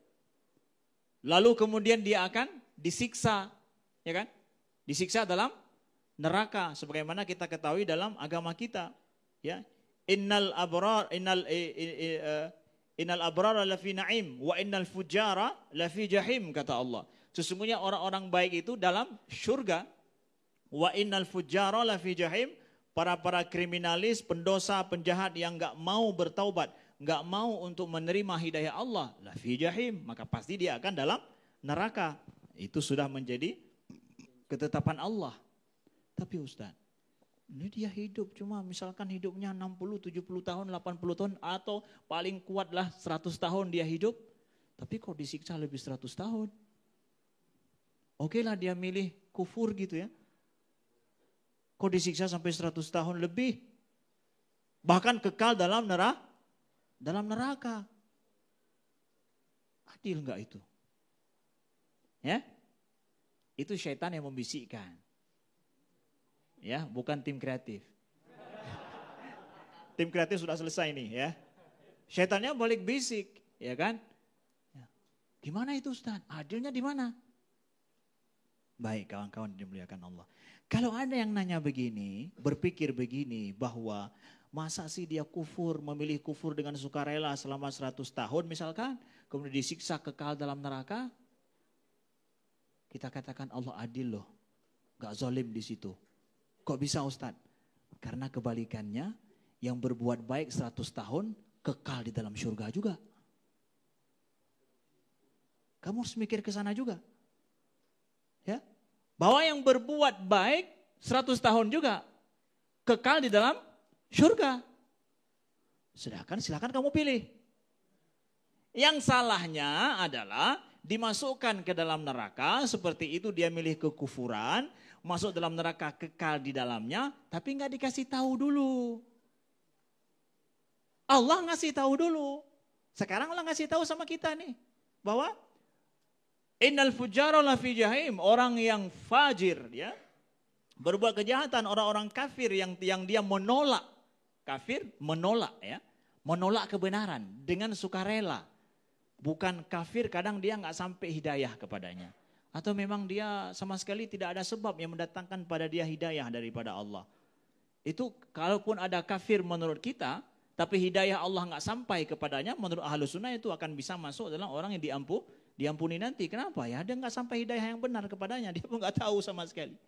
lalu kemudian dia akan disiksa, ya kan? Disiksa dalam neraka, sebagaimana kita ketahui dalam agama kita, ya. Innal abrar lafi na'im wa innal fujara lafi jahim, kata Allah. Sesungguhnya orang-orang baik itu dalam surga, wa innal fujara lafi jahim. Para kriminalis, pendosa, penjahat yang enggak mau bertaubat, enggak mau untuk menerima hidayah Allah, lafi jahim, maka pasti dia akan dalam neraka. Itu sudah menjadi ketetapan Allah. Tapi Ustaz, ini dia hidup cuma misalkan hidupnya 60, 70 tahun, 80 tahun atau paling kuatlah 100 tahun dia hidup. Tapi kok disiksa lebih 100 tahun? Oke lah dia milih kufur gitu ya. Kok disiksa sampai 100 tahun lebih? Bahkan kekal dalam neraka. Adil enggak itu? Ya? Itu syaitan yang membisikkan. Ya, bukan tim kreatif. Tim kreatif sudah selesai nih ya. Syaitannya balik bisik, ya kan? Gimana itu Ustaz? Adilnya di mana? Baik kawan-kawan dimuliakan Allah. Kalau ada yang nanya begini, berpikir begini bahwa masa sih dia kufur, memilih kufur dengan sukarela selama 100 tahun misalkan, kemudian disiksa kekal dalam neraka. Kita katakan Allah adil loh, gak zalim di situ. Kok bisa Ustaz? Karena kebalikannya, yang berbuat baik 100 tahun kekal di dalam surga juga. Kamu harus mikir ke sana juga. Ya. Bahwa yang berbuat baik 100 tahun juga kekal di dalam surga. Sedangkan silakan kamu pilih. Yang salahnya adalah dimasukkan ke dalam neraka, seperti itu dia milih kekufuran, masuk dalam neraka kekal di dalamnya, tapi nggak dikasih tahu dulu. Allah ngasih tahu dulu. Sekarang Allah ngasih tahu sama kita nih bahwa innal fujjara lafi jahim, orang yang fajir ya, berbuat kejahatan, orang-orang kafir yang dia menolak, kafir menolak ya, menolak kebenaran dengan sukarela. Bukan kafir kadang dia nggak sampai hidayah kepadanya, atau memang dia sama sekali tidak ada sebab yang mendatangkan pada dia hidayah daripada Allah. Itu kalaupun ada kafir menurut kita, tapi hidayah Allah nggak sampai kepadanya, menurut Ahlus Sunnah itu akan bisa masuk dalam orang yang diampuni nanti. Kenapa ya? Dia nggak sampai hidayah yang benar kepadanya, dia pun nggak tahu sama sekali.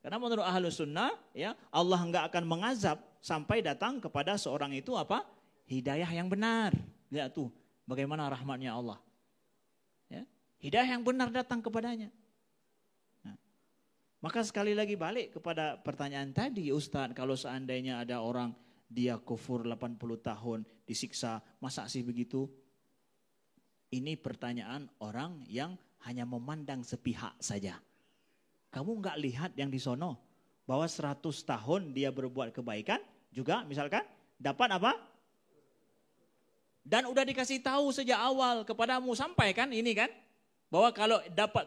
Karena menurut Ahlus Sunnah ya, Allah nggak akan mengazab sampai datang kepada seorang itu apa? Hidayah yang benar. Lihat tuh bagaimana rahmatnya Allah. Ya, hidayah yang benar datang kepadanya. Nah, maka sekali lagi balik kepada pertanyaan tadi, Ustadz, kalau seandainya ada orang dia kufur 80 tahun disiksa, masa sih begitu? Ini pertanyaan orang yang hanya memandang sepihak saja. Kamu nggak lihat yang di sono bahwa 100 tahun dia berbuat kebaikan juga misalkan dapat apa? Dan udah dikasih tahu sejak awal kepadamu, sampai kan ini kan, bahwa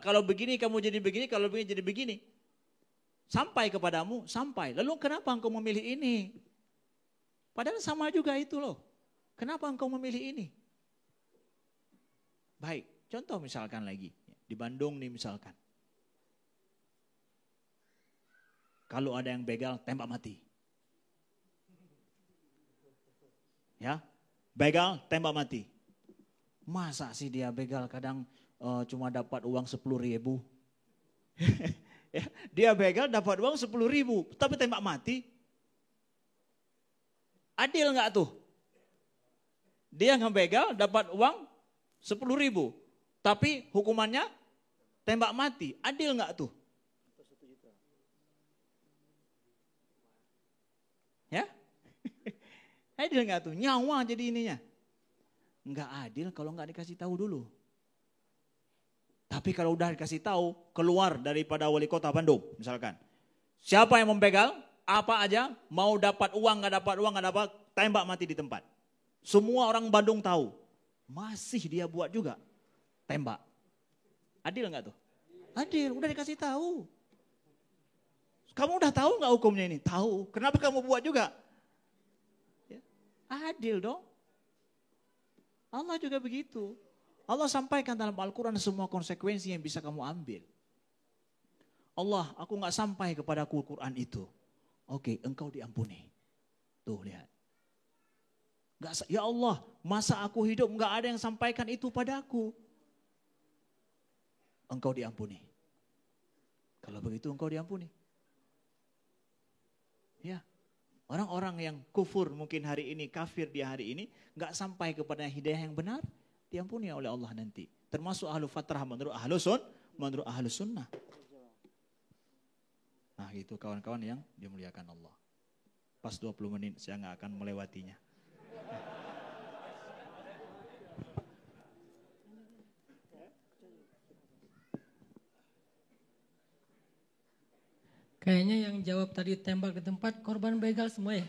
kalau begini kamu jadi begini, kalau begini jadi begini. Sampai kepadamu, sampai. Lalu kenapa engkau memilih ini? Padahal sama juga itu loh. Kenapa engkau memilih ini? Baik, contoh misalkan lagi. Di Bandung nih misalkan. Kalau ada yang begal, tembak mati. Ya, begal, tembak mati. Masa sih dia begal kadang cuma dapat uang 10.000. Ya, dia begal dapat uang 10.000, tapi tembak mati. Adil nggak tuh? Dia ngebegal dapat uang 10.000, tapi hukumannya tembak mati. Adil nggak tuh? Ya? Adil nggak tuh? Nyawa jadi ininya. Nggak adil kalau nggak dikasih tahu dulu. Tapi kalau udah dikasih tahu, keluar daripada wali kota Bandung misalkan. Siapa yang membegal? Apa aja, mau dapat uang, nggak dapat, tembak mati di tempat. Semua orang Bandung tahu, masih dia buat juga, tembak. Adil nggak tuh? Adil, udah dikasih tahu. Kamu udah tahu nggak hukumnya ini? Tahu. Kenapa kamu buat juga? Ya, adil dong. Allah juga begitu. Allah sampaikan dalam Al-Quran semua konsekuensi yang bisa kamu ambil. Allah, aku nggak sampai kepada Al-Quran itu. Oke, engkau diampuni. Tuh lihat. Ya Allah, masa aku hidup nggak ada yang sampaikan itu padaku. Engkau diampuni. Kalau begitu engkau diampuni. Ya, orang-orang yang kufur mungkin hari ini, kafir dia hari ini, nggak sampai kepada hidayah yang benar, diampuni oleh Allah nanti. Termasuk ahlu fatrah menurut ahlu sunnah. Nah itu kawan-kawan yang dimuliakan Allah. Pas 20 menit saya nggak akan melewatinya. Kayaknya yang jawab tadi tembak di tempat korban begal semua ya.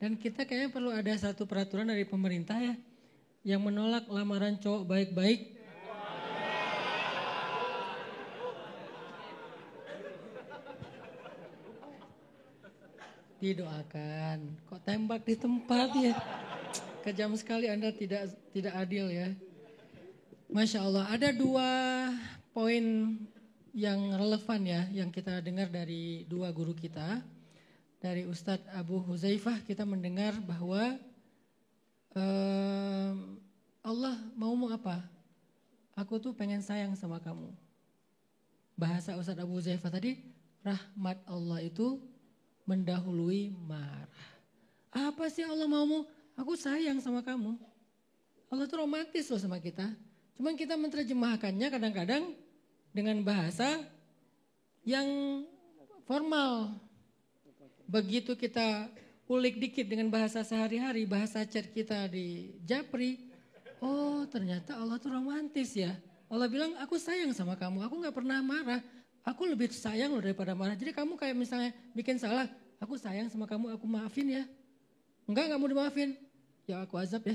Dan kita kayaknya perlu ada satu peraturan dari pemerintah ya. Yang menolak lamaran cowok baik-baik. Didoakan. Kok tembak di tempat ya? Kejam sekali Anda, tidak adil ya. Masya Allah, ada 2 poin yang relevan ya, yang kita dengar dari 2 guru kita. Dari Ustadz Abu Huzaifah kita mendengar bahwa Allah mau apa? Aku tuh pengen sayang sama kamu. Bahasa Ustadz Abu Huzaifah tadi, rahmat Allah itu mendahului marah. Apa sih Allah mau? Aku sayang sama kamu. Allah tuh romantis loh sama kita. Cuman kita menerjemahkannya kadang-kadang dengan bahasa yang formal. Begitu kita ulik dikit dengan bahasa sehari-hari, bahasa chat kita di Japri. Oh ternyata Allah tuh romantis ya. Allah bilang aku sayang sama kamu, aku gak pernah marah. Aku lebih sayang loh daripada marah. Jadi kamu kayak misalnya bikin salah, aku sayang sama kamu, aku maafin ya. Enggak mau dimaafin, ya aku azab ya.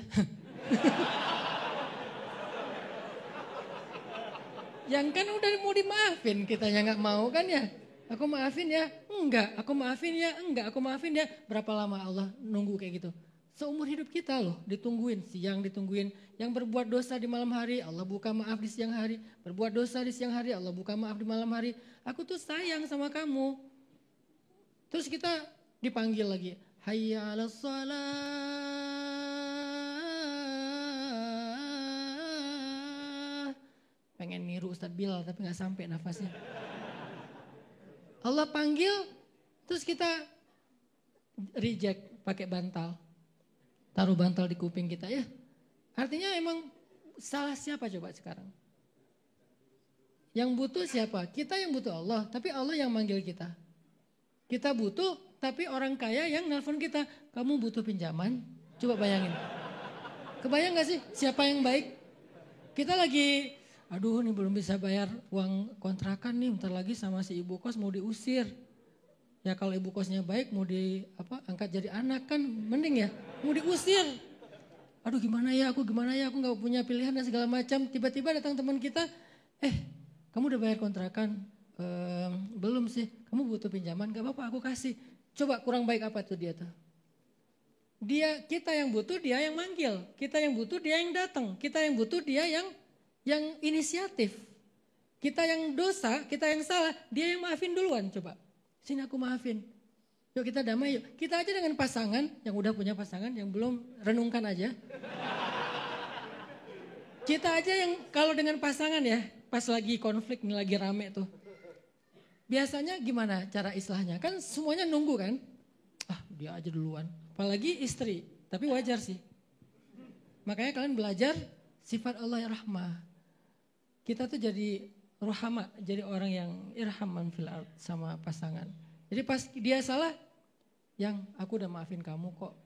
Yang kan udah mau dimaafin, kitanya gak mau kan ya. Aku maafin ya, enggak. Aku maafin ya, enggak. Aku maafin ya. Berapa lama Allah nunggu kayak gitu? Seumur hidup kita loh, ditungguin. Siang ditungguin. Yang berbuat dosa di malam hari, Allah buka maaf di siang hari. Berbuat dosa di siang hari, Allah buka maaf di malam hari. Aku tuh sayang sama kamu. Terus kita dipanggil lagi. Hayya 'alas shalah. Pengen niru Ustadz Bilal tapi gak sampai nafasnya. Allah panggil, terus kita reject pakai bantal. Taruh bantal di kuping kita ya. Artinya emang salah siapa coba sekarang? Yang butuh siapa? Kita yang butuh Allah, tapi Allah yang manggil kita. Kita butuh, tapi orang kaya yang nelpon kita. Kamu butuh pinjaman? Coba bayangin. Kebayang gak sih siapa yang baik? Kita lagi, aduh nih belum bisa bayar uang kontrakan nih, bentar lagi sama si ibu kos mau diusir. Ya kalau ibu kosnya baik mau angkat jadi anak kan mending ya, mau diusir. Aduh gimana ya, aku gak punya pilihan dan segala macam. Tiba-tiba datang teman kita, kamu udah bayar kontrakan? Belum sih, kamu butuh pinjaman, gak apa-apa aku kasih. Coba kurang baik apa tuh dia tuh? Kita yang butuh, dia yang manggil. Kita yang butuh, dia yang datang. Kita yang butuh, dia yang inisiatif. Kita yang dosa, kita yang salah, dia yang maafin duluan coba. Sini aku maafin. Yuk kita damai yuk. Kita aja dengan pasangan, yang udah punya pasangan, yang belum renungkan aja. Kita aja yang kalau dengan pasangan ya, pas lagi konflik nih lagi rame tuh. Biasanya gimana cara islahnya? Kan semuanya nunggu kan? Dia aja duluan. Apalagi istri, tapi wajar sih. Makanya kalian belajar sifat Allah yang rahmah. Kita tuh jadi rohama, jadi orang yang irhaman fil ard sama pasangan. Jadi pas dia salah, yang aku udah maafin kamu kok.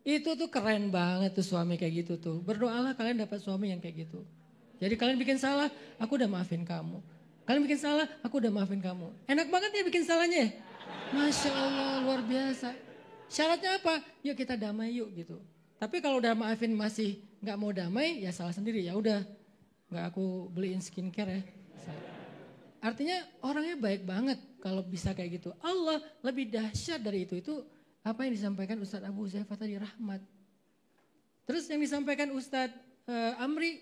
Itu tuh keren banget tuh suami kayak gitu tuh. Berdoalah kalian dapat suami yang kayak gitu. Jadi kalian bikin salah, aku udah maafin kamu. Kalian bikin salah, aku udah maafin kamu. Enak banget ya bikin salahnya. Masya Allah luar biasa. Syaratnya apa? Yuk kita damai yuk gitu. Tapi kalau udah maafin masih nggak mau damai, ya salah sendiri. Ya udah, nggak aku beliin skincare ya. Artinya orangnya baik banget kalau bisa kayak gitu. Allah lebih dahsyat dari itu. Itu apa yang disampaikan Ustadz Abu Huzaifah tadi, rahmat. Terus yang disampaikan Ustadz Amri,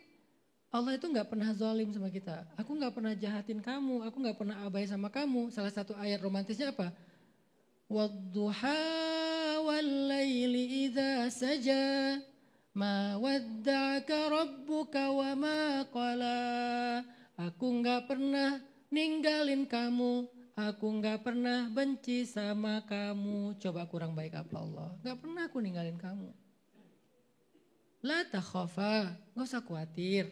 Allah itu gak pernah zalim sama kita. Aku gak pernah jahatin kamu, aku gak pernah abai sama kamu. Salah satu ayat romantisnya apa? Wadduha wal-layli idha saja ma wadda'aka rabbuka wa ma qala. Aku gak pernah ninggalin kamu, aku gak pernah benci sama kamu. Coba kurang baik apa Allah? Gak pernah aku ninggalin kamu. La takhafa, gak usah khawatir.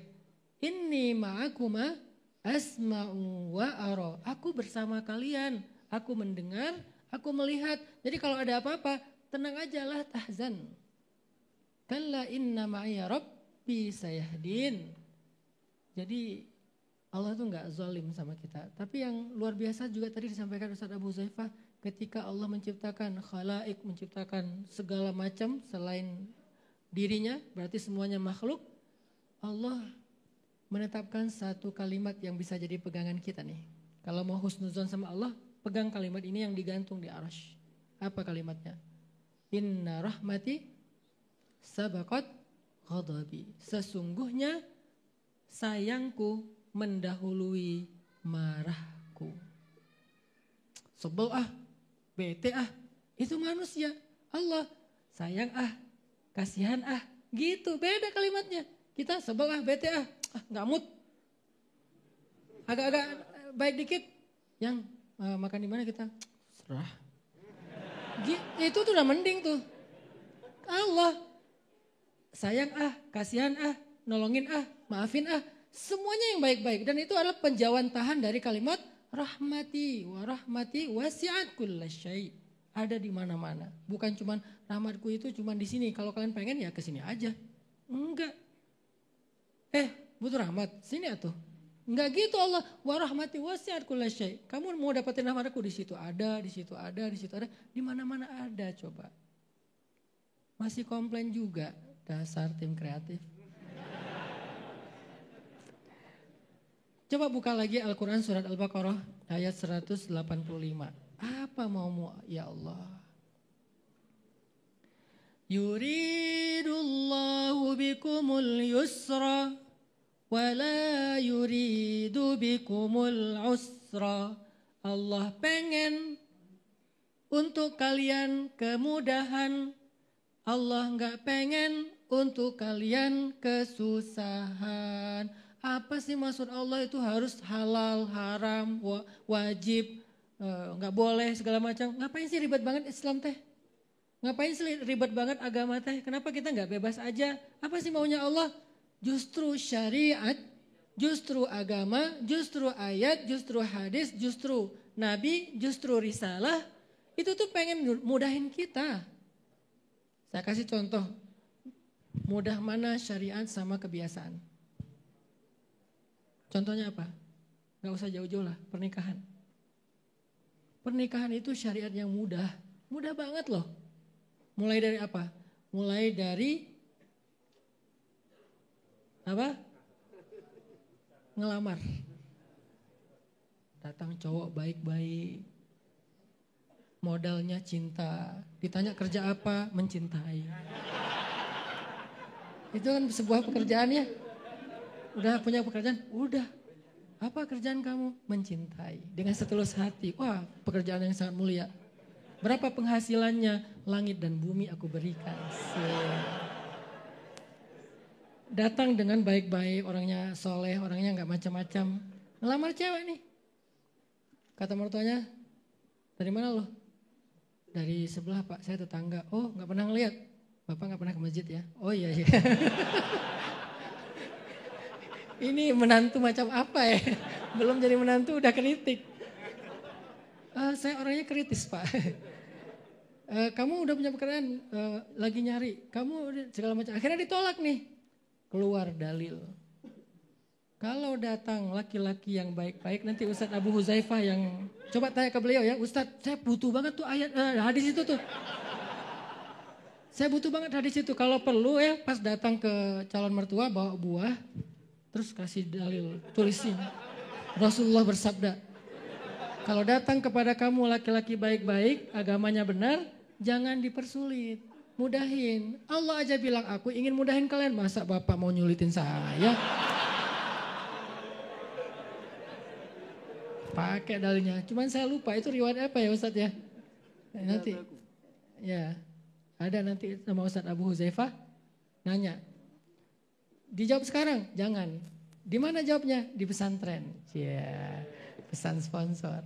Inni ma'akuma asma'u wa ara. Aku bersama kalian, aku mendengar, aku melihat. Jadi kalau ada apa-apa, tenang aja lah, tahzan. Kalla inna ma'iya rabbi sayahdin. Jadi Allah tuh nggak zalim sama kita. Tapi yang luar biasa juga tadi disampaikan Ustaz Abu Huzaifah, ketika Allah menciptakan khalaik, menciptakan segala macam selain dirinya, berarti semuanya makhluk. Allah menetapkan satu kalimat yang bisa jadi pegangan kita nih. Kalau mau husnuzon sama Allah, pegang kalimat ini yang digantung di arasy. Apa kalimatnya? Inna rahmati sabaqat ghadabi. Sesungguhnya sayangku mendahului marahku. Sebel bete itu manusia. Allah sayang kasihan gitu. Beda kalimatnya. Kita sebel bete nggak mood. Agak-agak baik dikit. Yang makan di mana kita serah. Itu tuh udah mending tuh. Allah sayang kasihan nolongin maafin semuanya yang baik-baik. Dan itu adalah penjawantahan dari kalimat rahmati wa rahmati wasi'at kullasyai. Ada di mana-mana. Bukan cuman rahmatku itu cuman di sini. Kalau kalian pengen ya ke sini aja. Enggak. Butuh rahmat, sini atuh. Enggak gitu Allah. Wa rahmati wasi'at kullasyai. Kamu mau dapetin rahmatku di situ ada, di situ ada, di situ ada. Di mana-mana ada coba. Masih komplain juga dasar tim kreatif. Coba buka lagi Al-Quran surat Al-Baqarah ayat 185. Apa maumu ya Allah? Yuridullahu bikumul yusra wa la yuridu bikumul usra. Allah pengen untuk kalian kemudahan. Allah enggak pengen untuk kalian kesusahan. Apa sih maksud Allah itu harus halal, haram, wajib, nggak boleh segala macam. Ngapain sih ribet banget Islam teh? Ngapain sih ribet banget agama teh? Kenapa kita nggak bebas aja? Apa sih maunya Allah? Justru syariat, justru agama, justru ayat, justru hadis, justru nabi, justru risalah. Itu tuh pengen mudahin kita. Saya kasih contoh. Mudah mana syariat sama kebiasaan? Contohnya apa? Gak usah jauh-jauh lah, pernikahan. Pernikahan itu syariat yang mudah. Mudah banget loh. Mulai dari apa? Mulai dari apa? Ngelamar. Datang cowok baik-baik. Modalnya cinta. Ditanya kerja apa? Mencintai. Itu kan sebuah pekerjaan ya. Udah punya pekerjaan? Udah. Apa kerjaan kamu? Mencintai. Dengan setulus hati. Wah, pekerjaan yang sangat mulia. Berapa penghasilannya? Langit dan bumi aku berikan. Datang dengan baik-baik, orangnya soleh, orangnya nggak macam-macam. Ngelamar cewek nih. Kata mertuanya, dari mana lo? Dari sebelah Pak, saya tetangga. Oh, nggak pernah ngeliat. Bapak nggak pernah ke masjid ya? Oh iya. Ini menantu macam apa ya? Belum jadi menantu udah kritik. Saya orangnya kritis Pak. Kamu udah punya pekerjaan, lagi nyari. Kamu segala macam. Akhirnya ditolak nih. Keluar dalil. Kalau datang laki-laki yang baik-baik, nanti Ustadz Abu Huzaifah yang coba tanya ke beliau ya. Ustadz, saya butuh banget tuh ayat hadis itu tuh. Saya butuh banget hadis itu. Kalau perlu ya pas datang ke calon mertua bawa buah. Terus kasih dalil, tulisin. Rasulullah bersabda, kalau datang kepada kamu laki-laki baik-baik, agamanya benar, jangan dipersulit, mudahin. Allah aja bilang aku ingin mudahin kalian, masa Bapak mau nyulitin saya? Pakai dalilnya, cuman saya lupa itu riwayat apa ya Ustadz ya? Nanti, ya ada nanti sama Ustadz Abu Huzaifah nanya. Dijawab sekarang, jangan. Di mana jawabnya? Di pesantren. Ya, pesan sponsor.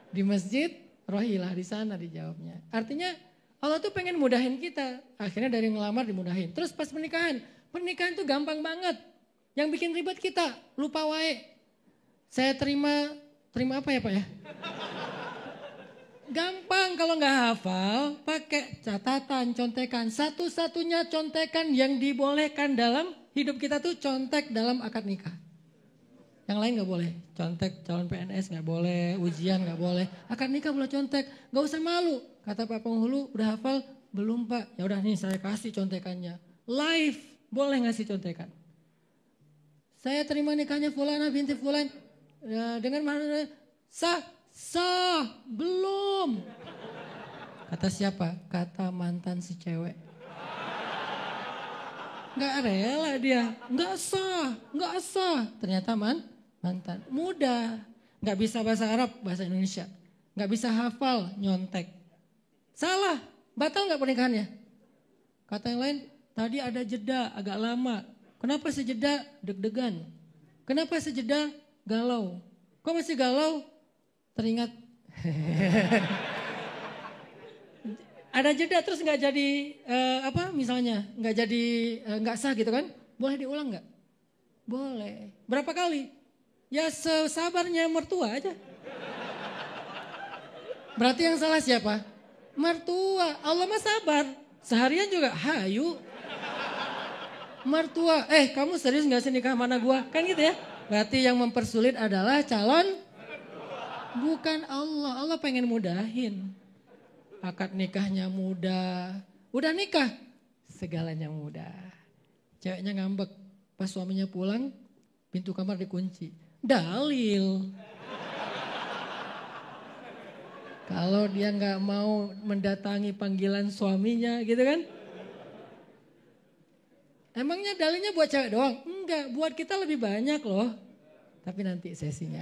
Di masjid, rohilah di sana dijawabnya. Artinya Allah tuh pengen mudahin kita. Akhirnya dari ngelamar dimudahin. Terus pas pernikahan itu gampang banget. Yang bikin ribet kita, lupa wae. Saya terima apa ya Pak ya? Gampang kalau nggak hafal, pakai catatan, contekan. Satu-satunya contekan yang dibolehkan dalam hidup kita tuh contek dalam akad nikah. Yang lain nggak boleh. Contek calon PNS nggak boleh, ujian nggak boleh. Akad nikah boleh contek, nggak usah malu. Kata Pak Penghulu, udah hafal? Belum Pak. Ya udah nih saya kasih contekannya. Live boleh ngasih contekan. Saya terima nikahnya Fulana binti Fulan. Ya, dengan mana? Sah, sah, belum. Kata siapa? Kata mantan si cewek. Nggak rela dia, nggak sah. Ternyata mantan, mudah. Nggak bisa bahasa Arab, bahasa Indonesia. Nggak bisa hafal, nyontek. Salah, batal nggak pernikahannya? Kata yang lain, tadi ada jeda agak lama. Kenapa sejeda? Deg-degan. Kenapa sejeda? Galau. Kok masih galau? Teringat. Ada jeda terus nggak jadi misalnya nggak jadi nggak sah gitu kan? Boleh diulang nggak? Boleh. Berapa kali? Ya sesabarnya mertua aja. Berarti yang salah siapa? Mertua. Allah mah sabar. Seharian juga hayu. Mertua. Kamu serius nggak sih nikah mana gua? Kan gitu ya. Berarti yang mempersulit adalah calon. Bukan Allah. Allah pengen mudahin. Akad nikahnya mudah. Udah nikah, segalanya mudah. Ceweknya ngambek. Pas suaminya pulang, pintu kamar dikunci. Dalil. Kalau dia nggak mau mendatangi panggilan suaminya gitu kan. Emangnya dalilnya buat cewek doang? Enggak, buat kita lebih banyak loh. Tapi nanti sesinya.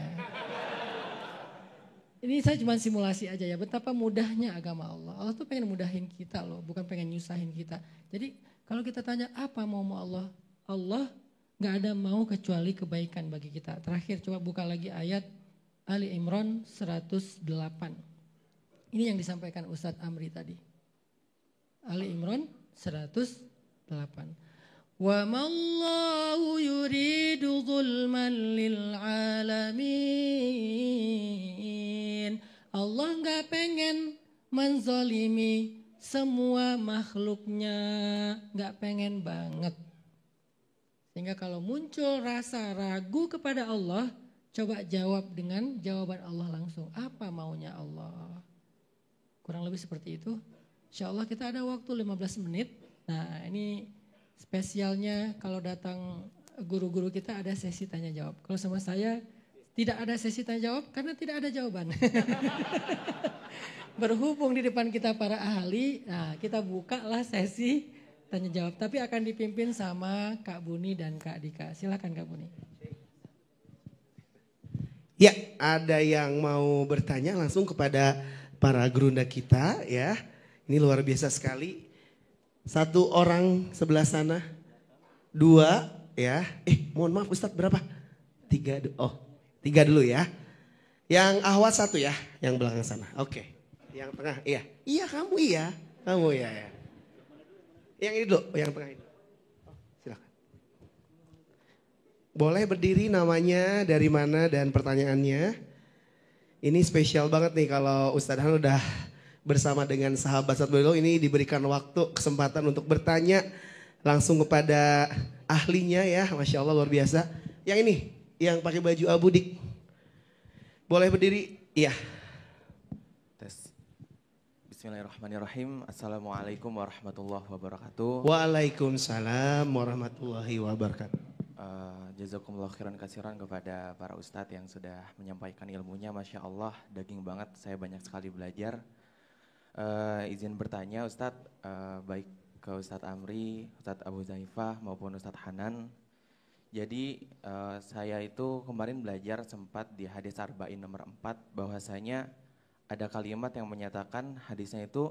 Ini saya cuma simulasi aja ya, betapa mudahnya agama Allah. Allah tuh pengen mudahin kita loh, bukan pengen nyusahin kita. Jadi kalau kita tanya apa mau Allah? Allah gak ada mau kecuali kebaikan bagi kita. Terakhir coba buka lagi ayat Ali Imran 108. Ini yang disampaikan Ustadz Amri tadi. Ali Imran 108. Wa mallahu yuridu zulman lil alamin. Allah gak pengen menzolimi semua makhluknya. Gak pengen banget. Sehingga kalau muncul rasa ragu kepada Allah, coba jawab dengan jawaban Allah langsung. Apa maunya Allah? Kurang lebih seperti itu. Insya Allah kita ada waktu 15 menit. Nah ini spesialnya kalau datang guru-guru kita ada sesi tanya jawab. Kalau sama saya tidak ada sesi tanya jawab karena tidak ada jawaban. Berhubung di depan kita para ahli, nah kita bukalah sesi tanya jawab. Tapi akan dipimpin sama Kak Buni dan Kak Dika. Silakan Kak Buni. Ya, ada yang mau bertanya langsung kepada para gurunda kita ya. Ini luar biasa sekali. Satu orang sebelah sana, dua ya. Mohon maaf Ustadz berapa? Tiga dulu ya. Yang ahwat satu ya, yang belakang sana. Oke. Yang tengah, iya. Iya kamu iya. Kamu iya ya. Yang ini dulu, yang tengah ini. Silakan. Boleh berdiri namanya, dari mana dan pertanyaannya. Ini spesial banget nih kalau Ustadz Han udah bersama dengan sahabat beliau ini diberikan waktu kesempatan untuk bertanya langsung kepada ahlinya ya, Masya Allah luar biasa. Yang ini, yang pakai baju abu dik, boleh berdiri? Iya. Tes. Bismillahirrahmanirrahim. Assalamualaikum warahmatullahi wabarakatuh. Waalaikumsalam warahmatullahi wabarakatuh. Jazakumullah khairan kasiran kepada para ustadz yang sudah menyampaikan ilmunya. Masya Allah daging banget, saya banyak sekali belajar. Izin bertanya Ustadz, baik ke Ustadz Amri, Ustadz Abu Zaifah maupun Ustadz Hanan. Jadi saya itu kemarin belajar sempat di hadis Arba'in nomor 4 bahwasanya ada kalimat yang menyatakan hadisnya itu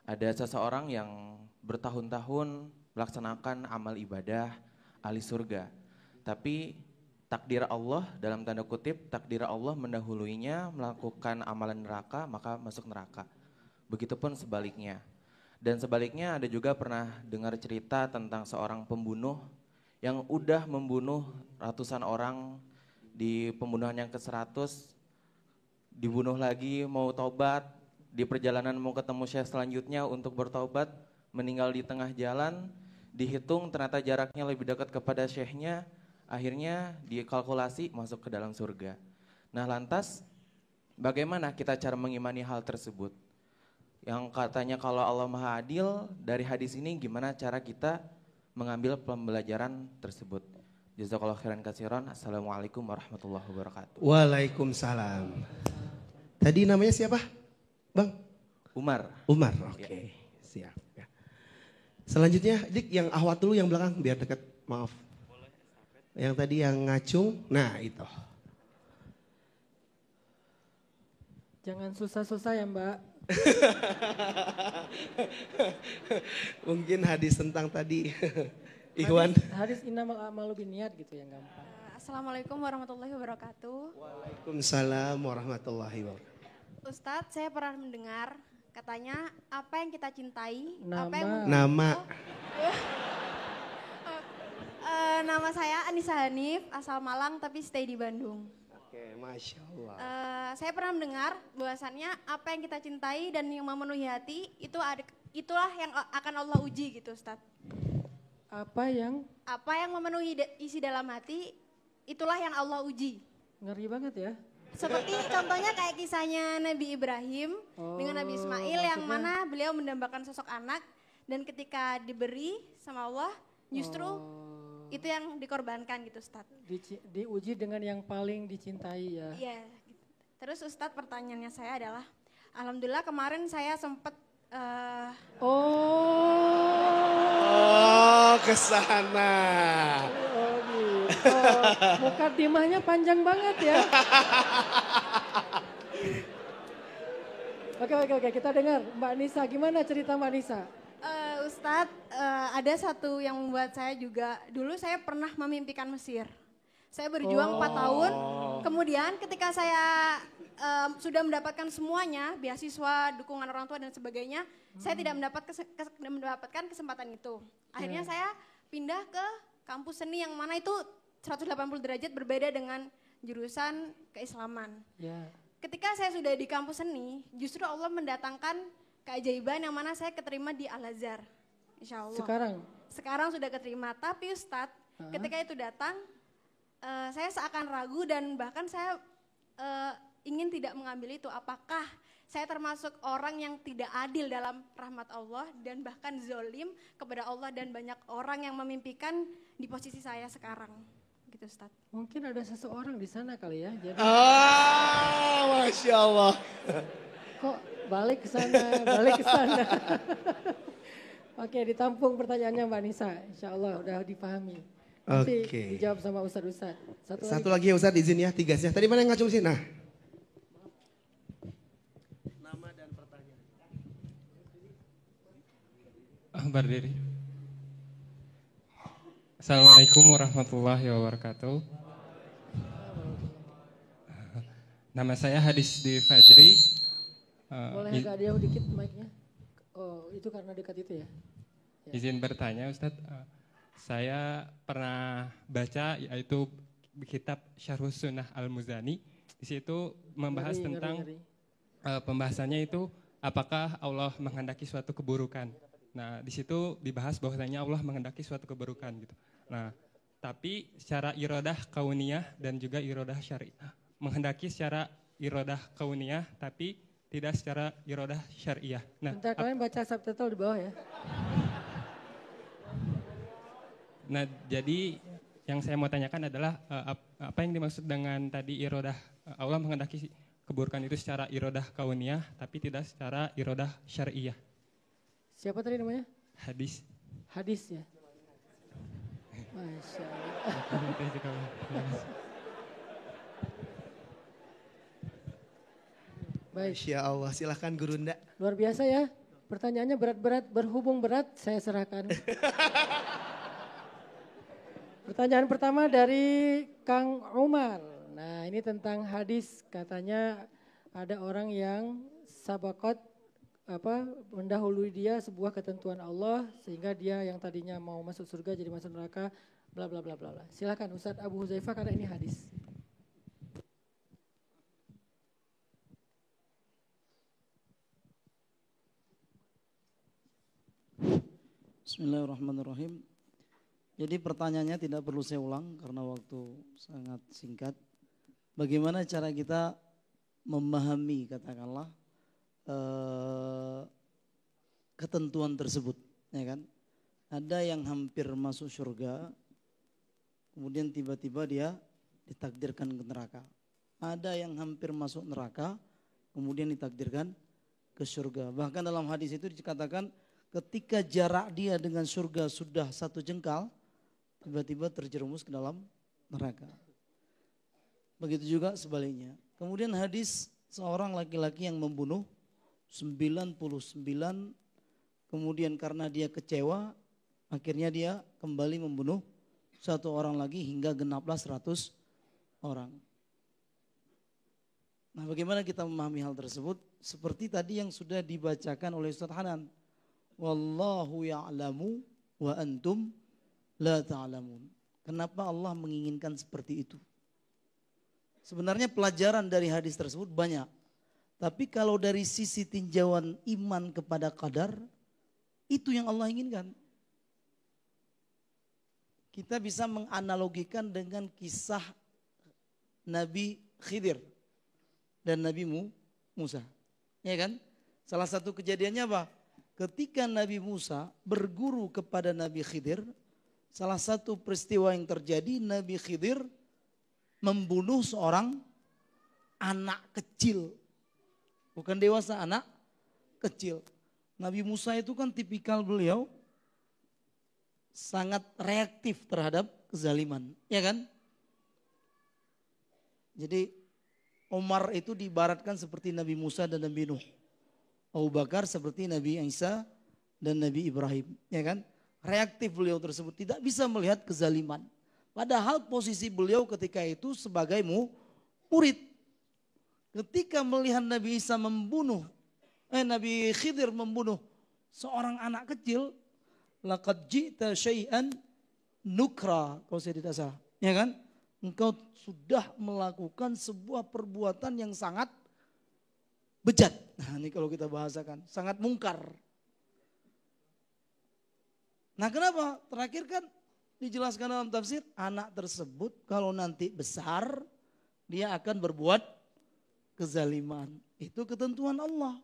ada seseorang yang bertahun-tahun melaksanakan amal ibadah ahli surga. Tapi takdir Allah, dalam tanda kutip, takdir Allah mendahuluinya melakukan amalan neraka, maka masuk neraka. Begitupun sebaliknya. Dan sebaliknya ada juga pernah dengar cerita tentang seorang pembunuh yang udah membunuh ratusan orang di pembunuhan yang ke-100, dibunuh lagi, mau taubat, di perjalanan mau ketemu syekh selanjutnya untuk bertaubat, meninggal di tengah jalan, dihitung ternyata jaraknya lebih dekat kepada syekhnya, Akhirnya dikalkulasi masuk ke dalam surga. Nah lantas bagaimana kita cara mengimani hal tersebut? Yang katanya kalau Allah Maha Adil, dari hadis ini gimana cara kita mengambil pembelajaran tersebut? Jazakallahu khairan katsiran. Assalamualaikum warahmatullahi wabarakatuh. Waalaikumsalam. Tadi namanya siapa, Bang? Umar. Umar, oke. Siap. Ya. Selanjutnya, Dik, yang ahwat dulu yang belakang biar dekat, maaf. Yang tadi yang ngacung, nah itu. Jangan susah-susah ya Mbak. Mungkin hadis tentang tadi. Ikhwan. Hadis innamal a'malu binniyat gitu yang gampang. Assalamualaikum warahmatullahi wabarakatuh. Waalaikumsalam warahmatullahi wabarakatuh. Ustadz, saya pernah mendengar katanya apa yang kita cintai, Nama. apa yang Nama. Nama saya Anissa Hanif, asal Malang tapi stay di Bandung. Oke, Masya Allah. Saya pernah mendengar bahwasannya apa yang kita cintai dan yang memenuhi hati itulah yang akan Allah uji gitu Ustadz. Apa yang memenuhi isi dalam hati itulah yang Allah uji. ngeri banget ya? Seperti contohnya kayak kisahnya Nabi Ibrahim dengan Nabi Ismail yang mana beliau mendambakan sosok anak dan ketika diberi sama Allah justru itu yang dikorbankan gitu Ustadz. Diuji dengan yang paling dicintai ya. Iya. Gitu. Terus Ustadz pertanyaannya saya adalah, alhamdulillah kemarin saya sempat ke sana. Oh gitu. Mukadimahnya panjang banget ya. Oke, kita dengar Mbak Nisa. Gimana cerita Mbak Nisa? Ustadz, ada satu yang membuat saya juga, dulu saya pernah memimpikan Mesir. Saya berjuang 4 tahun, kemudian ketika saya sudah mendapatkan semuanya, beasiswa, dukungan orang tua dan sebagainya, saya tidak mendapatkan kesempatan itu. Akhirnya saya pindah ke kampus seni yang mana itu 180 derajat berbeda dengan jurusan keislaman. Ya. Ketika saya sudah di kampus seni, justru Allah mendatangkan keajaiban yang mana saya keterima di Al-Azhar, insya Allah. Sekarang sudah keterima, tapi Ustadz ketika itu datang, saya seakan ragu dan bahkan saya ingin tidak mengambil itu. Apakah saya termasuk orang yang tidak adil dalam rahmat Allah dan bahkan zolim kepada Allah dan banyak orang yang memimpikan di posisi saya sekarang, gitu Ustadz. Mungkin ada seseorang di sana kali ya. Jadi, Masya Allah. kok balik ke sana. Oke, ditampung pertanyaannya Mbak Nisa. Insya Allah udah dipahami. Nanti dijawab sama Ustadz. Satu lagi ya Ustadz, izin ya, 3 ya. Tadi mana yang ngacung sih? Nah. Nama dan pertanyaan. Berdiri. Assalamualaikum warahmatullahi wabarakatuh. Nama saya Hadis di Fajri. Boleh agak jauh dikit mic-nya? Oh, itu karena dekat itu ya? Izin bertanya Ustadz, saya pernah baca yaitu kitab Syarhus Sunnah Al-Muzani. Di situ membahas tentang pembahasannya itu apakah Allah menghendaki suatu keburukan. Nah, di situ dibahas bahwasanya Allah menghendaki suatu keburukan gitu. Nah, tapi secara iradah kauniyah dan juga iradah syariah. Menghendaki secara iradah kauniyah tapi tidak secara iradah syariah. Nah, bentar, kalian baca subtitle di bawah ya. Nah, jadi yang saya mau tanyakan adalah apa yang dimaksud dengan tadi iradah Allah menghendaki keburukan itu secara iradah kauniyah tapi tidak secara iradah syariah. Siapa tadi namanya? Hadis. Hadis ya. Masya Allah. Baik. Masya Allah, silahkan Gurunda. Luar biasa ya. Pertanyaannya berat-berat, berhubung berat, saya serahkan. Pertanyaan pertama dari Kang Umar. Nah, ini tentang hadis, katanya ada orang yang sabakot mendahului dia sebuah ketentuan Allah sehingga dia yang tadinya mau masuk surga jadi masuk neraka, bla bla bla bla. Silakan Ustadz Abu Huzaifah karena ini hadis. Bismillahirrahmanirrahim. Jadi pertanyaannya tidak perlu saya ulang karena waktu sangat singkat. Bagaimana cara kita memahami katakanlah ketentuan tersebut, ya kan? Ada yang hampir masuk surga, kemudian tiba-tiba dia ditakdirkan ke neraka. Ada yang hampir masuk neraka, kemudian ditakdirkan ke surga. Bahkan dalam hadis itu dikatakan ketika jarak dia dengan surga sudah 1 jengkal, tiba-tiba terjerumus ke dalam neraka. Begitu juga sebaliknya. Kemudian hadis seorang laki-laki yang membunuh 99, kemudian karena dia kecewa, akhirnya dia kembali membunuh 1 orang lagi hingga genaplah 100 orang. Nah, bagaimana kita memahami hal tersebut? Seperti tadi yang sudah dibacakan oleh Ustaz Hanan. Wallahu ya'lamu wa antum la ta'lamun. Kenapa Allah menginginkan seperti itu? Sebenarnya pelajaran dari hadis tersebut banyak. Tapi kalau dari sisi tinjauan iman kepada qadar, itu yang Allah inginkan. Kita bisa menganalogikan dengan kisah Nabi Khidir dan Nabi Musa. Ya kan? Salah satu kejadiannya apa? Ketika Nabi Musa berguru kepada Nabi Khidir, salah satu peristiwa yang terjadi, Nabi Khidir membunuh seorang anak kecil. Bukan dewasa, anak kecil. Nabi Musa itu kan tipikal beliau sangat reaktif terhadap kezaliman, ya kan? Jadi Umar itu diibaratkan seperti Nabi Musa dan Nabi Nuh. Abu Bakar seperti Nabi Isa dan Nabi Ibrahim, ya kan? Reaktif beliau tersebut, tidak bisa melihat kezaliman. Padahal posisi beliau ketika itu sebagai murid. Ketika melihat Nabi Isa Nabi Khidir membunuh seorang anak kecil, laqad ji'ta syai'an nukra, kalau saya tidak salah, ya kan? Engkau sudah melakukan sebuah perbuatan yang sangat bejat. Nah, ini kalau kita bahasakan, sangat mungkar. Nah, kenapa? Terakhir kan dijelaskan dalam tafsir, anak tersebut kalau nanti besar, dia akan berbuat kezaliman. Itu ketentuan Allah.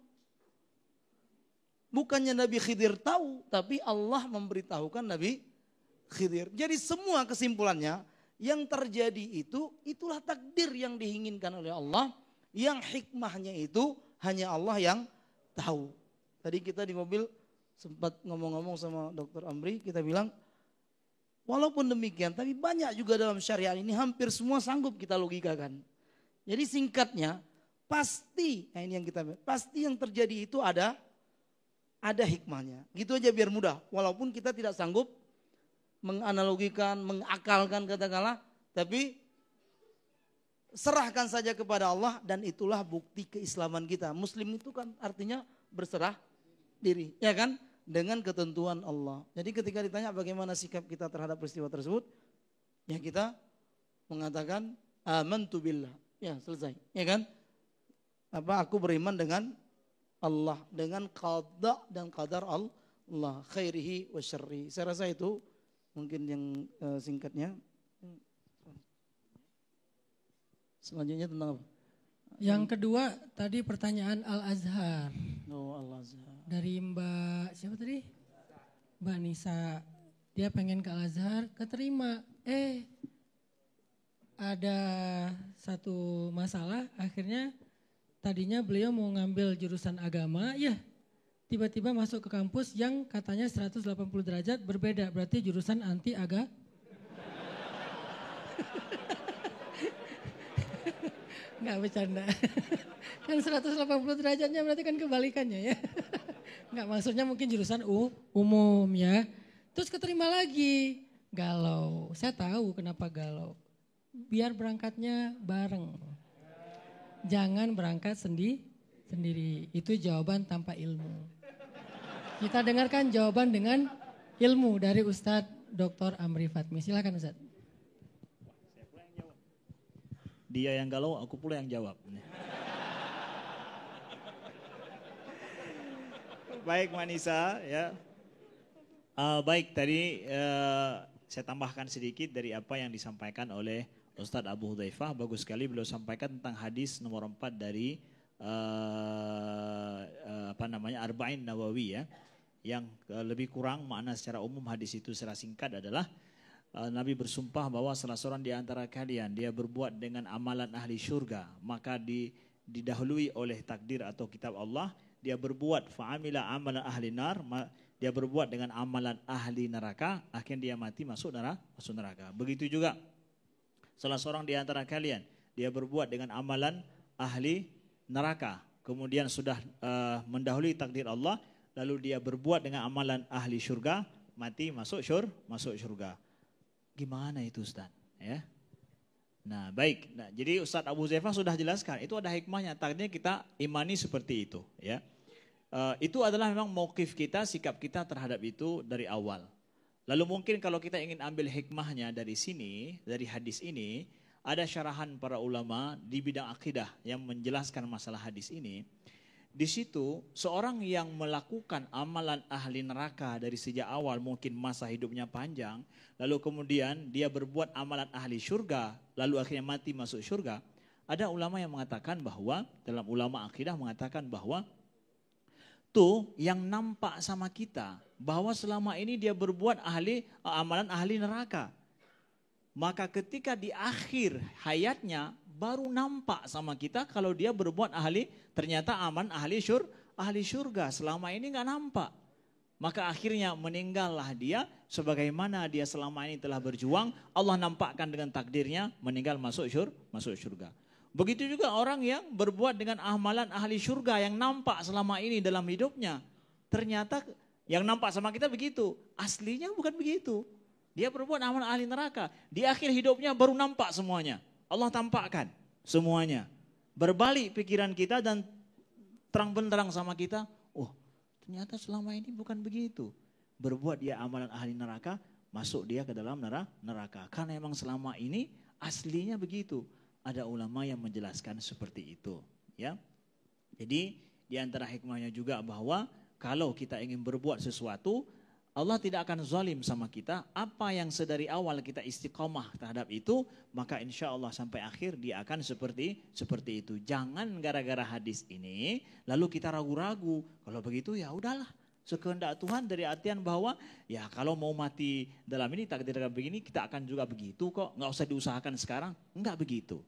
Bukannya Nabi Khidir tahu, tapi Allah memberitahukan Nabi Khidir. Jadi semua kesimpulannya, yang terjadi itulah takdir yang diinginkan oleh Allah. Yang hikmahnya itu hanya Allah yang tahu. Tadi kita di mobil sempat ngomong-ngomong sama Dr. Amri, kita bilang, walaupun demikian, tapi banyak juga dalam syariat ini hampir semua sanggup kita logikakan. Jadi singkatnya, pasti yang terjadi itu ada hikmahnya. Gitu aja biar mudah. Walaupun kita tidak sanggup menganalogikan, mengakalkan katakanlah, tapi serahkan saja kepada Allah dan itulah bukti keislaman kita. Muslim itu kan artinya berserah diri, ya kan? Dengan ketentuan Allah. Jadi ketika ditanya bagaimana sikap kita terhadap peristiwa tersebut, ya kita mengatakan amantu billah. Ya, selesai. Ya kan? Aku beriman dengan Allah, dengan qada dan qadar Allah, khairihi wa syarri. Saya rasa itu mungkin yang singkatnya. Selanjutnya tentang apa? Yang kedua tadi pertanyaan Al-Azhar. Oh, Al-Azhar. Dari Mbak siapa tadi? Mbak Nisa. Dia pengen ke Al-Azhar, keterima. Ada satu masalah, akhirnya tadinya beliau mau ngambil jurusan agama, ya tiba-tiba masuk ke kampus yang katanya 180 derajat berbeda, berarti jurusan anti agama. Enggak bercanda. Kan 180 derajatnya berarti kan kebalikannya ya. Enggak, maksudnya mungkin jurusan umum ya. Terus keterima lagi. Galau. Saya tahu kenapa galau. Biar berangkatnya bareng. Jangan berangkat sendiri. Itu jawaban tanpa ilmu. Kita dengarkan jawaban dengan ilmu dari Ustadz Dr. Amri Fatmi. Silakan Ustadz. Dia yang galau, aku pula yang jawab. Baik Manisa, ya. Baik, tadi saya tambahkan sedikit dari apa yang disampaikan oleh Ustadz Abu Hudzaifah. Bagus sekali beliau sampaikan tentang hadis nomor 4 dari Arba'in Nawawi ya. Yang lebih kurang makna secara umum hadis itu secara singkat adalah Nabi bersumpah bahwa salah seorang di antara kalian dia berbuat dengan amalan ahli syurga, maka didahului oleh takdir atau kitab Allah. Dia berbuat fa'amila amalan ahli nar, dia berbuat dengan amalan ahli neraka, akhirnya dia mati masuk neraka. Begitu juga salah seorang di antara kalian dia berbuat dengan amalan ahli neraka, kemudian sudah mendahului takdir Allah, lalu dia berbuat dengan amalan ahli syurga, mati masuk syurga. Gimana itu Ustaz? Ya. Nah baik, jadi Ustaz Abu Hudzaifah sudah jelaskan, itu ada hikmahnya, takdirnya kita imani seperti itu. Ya. Itu adalah memang mauqif kita, sikap kita terhadap itu dari awal. Lalu mungkin kalau kita ingin ambil hikmahnya dari sini, dari hadis ini, ada syarahan para ulama di bidang akidah yang menjelaskan masalah hadis ini. Di situ seorang yang melakukan amalan ahli neraka dari sejak awal, mungkin masa hidupnya panjang, lalu kemudian dia berbuat amalan ahli syurga, lalu akhirnya mati masuk syurga. Ada ulama yang mengatakan bahwa, dalam ulama akidah mengatakan bahwa tuh yang nampak sama kita bahwa selama ini dia berbuat amalan ahli neraka. Maka ketika di akhir hayatnya baru nampak sama kita kalau dia berbuat ternyata amalan ahli syurga. Selama ini nggak nampak. Maka akhirnya meninggallah dia sebagaimana dia selama ini telah berjuang. Allah nampakkan dengan takdirnya meninggal masuk syurga. Begitu juga orang yang berbuat dengan amalan ahli syurga yang nampak selama ini dalam hidupnya. Ternyata yang nampak sama kita begitu, aslinya bukan begitu. Dia berbuat amalan ahli neraka. Di akhir hidupnya baru nampak semuanya. Allah tampakkan semuanya. Berbalik pikiran kita dan terang benderang sama kita. Oh ternyata selama ini bukan begitu. Berbuat dia amalan ahli neraka, masuk dia ke dalam neraka. Karena memang selama ini aslinya begitu. Ada ulama yang menjelaskan seperti itu. Ya. Jadi di antara hikmahnya juga bahwa kalau kita ingin berbuat sesuatu, Allah tidak akan zalim sama kita. Apa yang sedari awal kita istiqomah terhadap itu, maka insya Allah sampai akhir dia akan seperti itu. Jangan gara-gara hadis ini lalu kita ragu-ragu. Kalau begitu ya udahlah, sekehendak Tuhan, dari artian bahwa ya kalau mau mati dalam ini takdir begini kita akan juga begitu kok. Nggak usah diusahakan sekarang. Enggak begitu.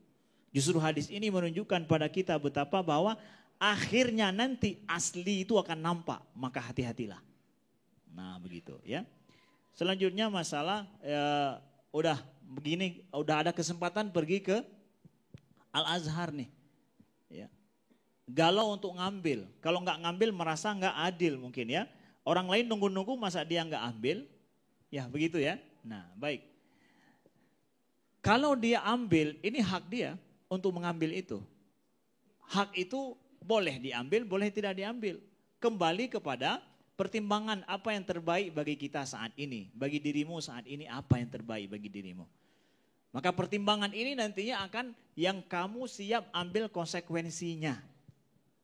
Justru hadis ini menunjukkan pada kita betapa bahwa akhirnya nanti asli itu akan nampak. Maka hati-hatilah. Nah begitu ya. Selanjutnya masalah udah ada kesempatan pergi ke Al-Azhar nih. Ya. Galau untuk ngambil. Kalau nggak ngambil merasa nggak adil mungkin ya. Orang lain nunggu-nunggu masa dia nggak ambil. Ya begitu ya. Nah baik. Kalau dia ambil, ini hak dia untuk mengambil itu. Hak itu boleh diambil, boleh tidak diambil. Kembali kepada pertimbangan apa yang terbaik bagi kita saat ini. Bagi dirimu saat ini apa yang terbaik bagi dirimu. Maka pertimbangan ini nantinya akan yang kamu siap ambil konsekuensinya.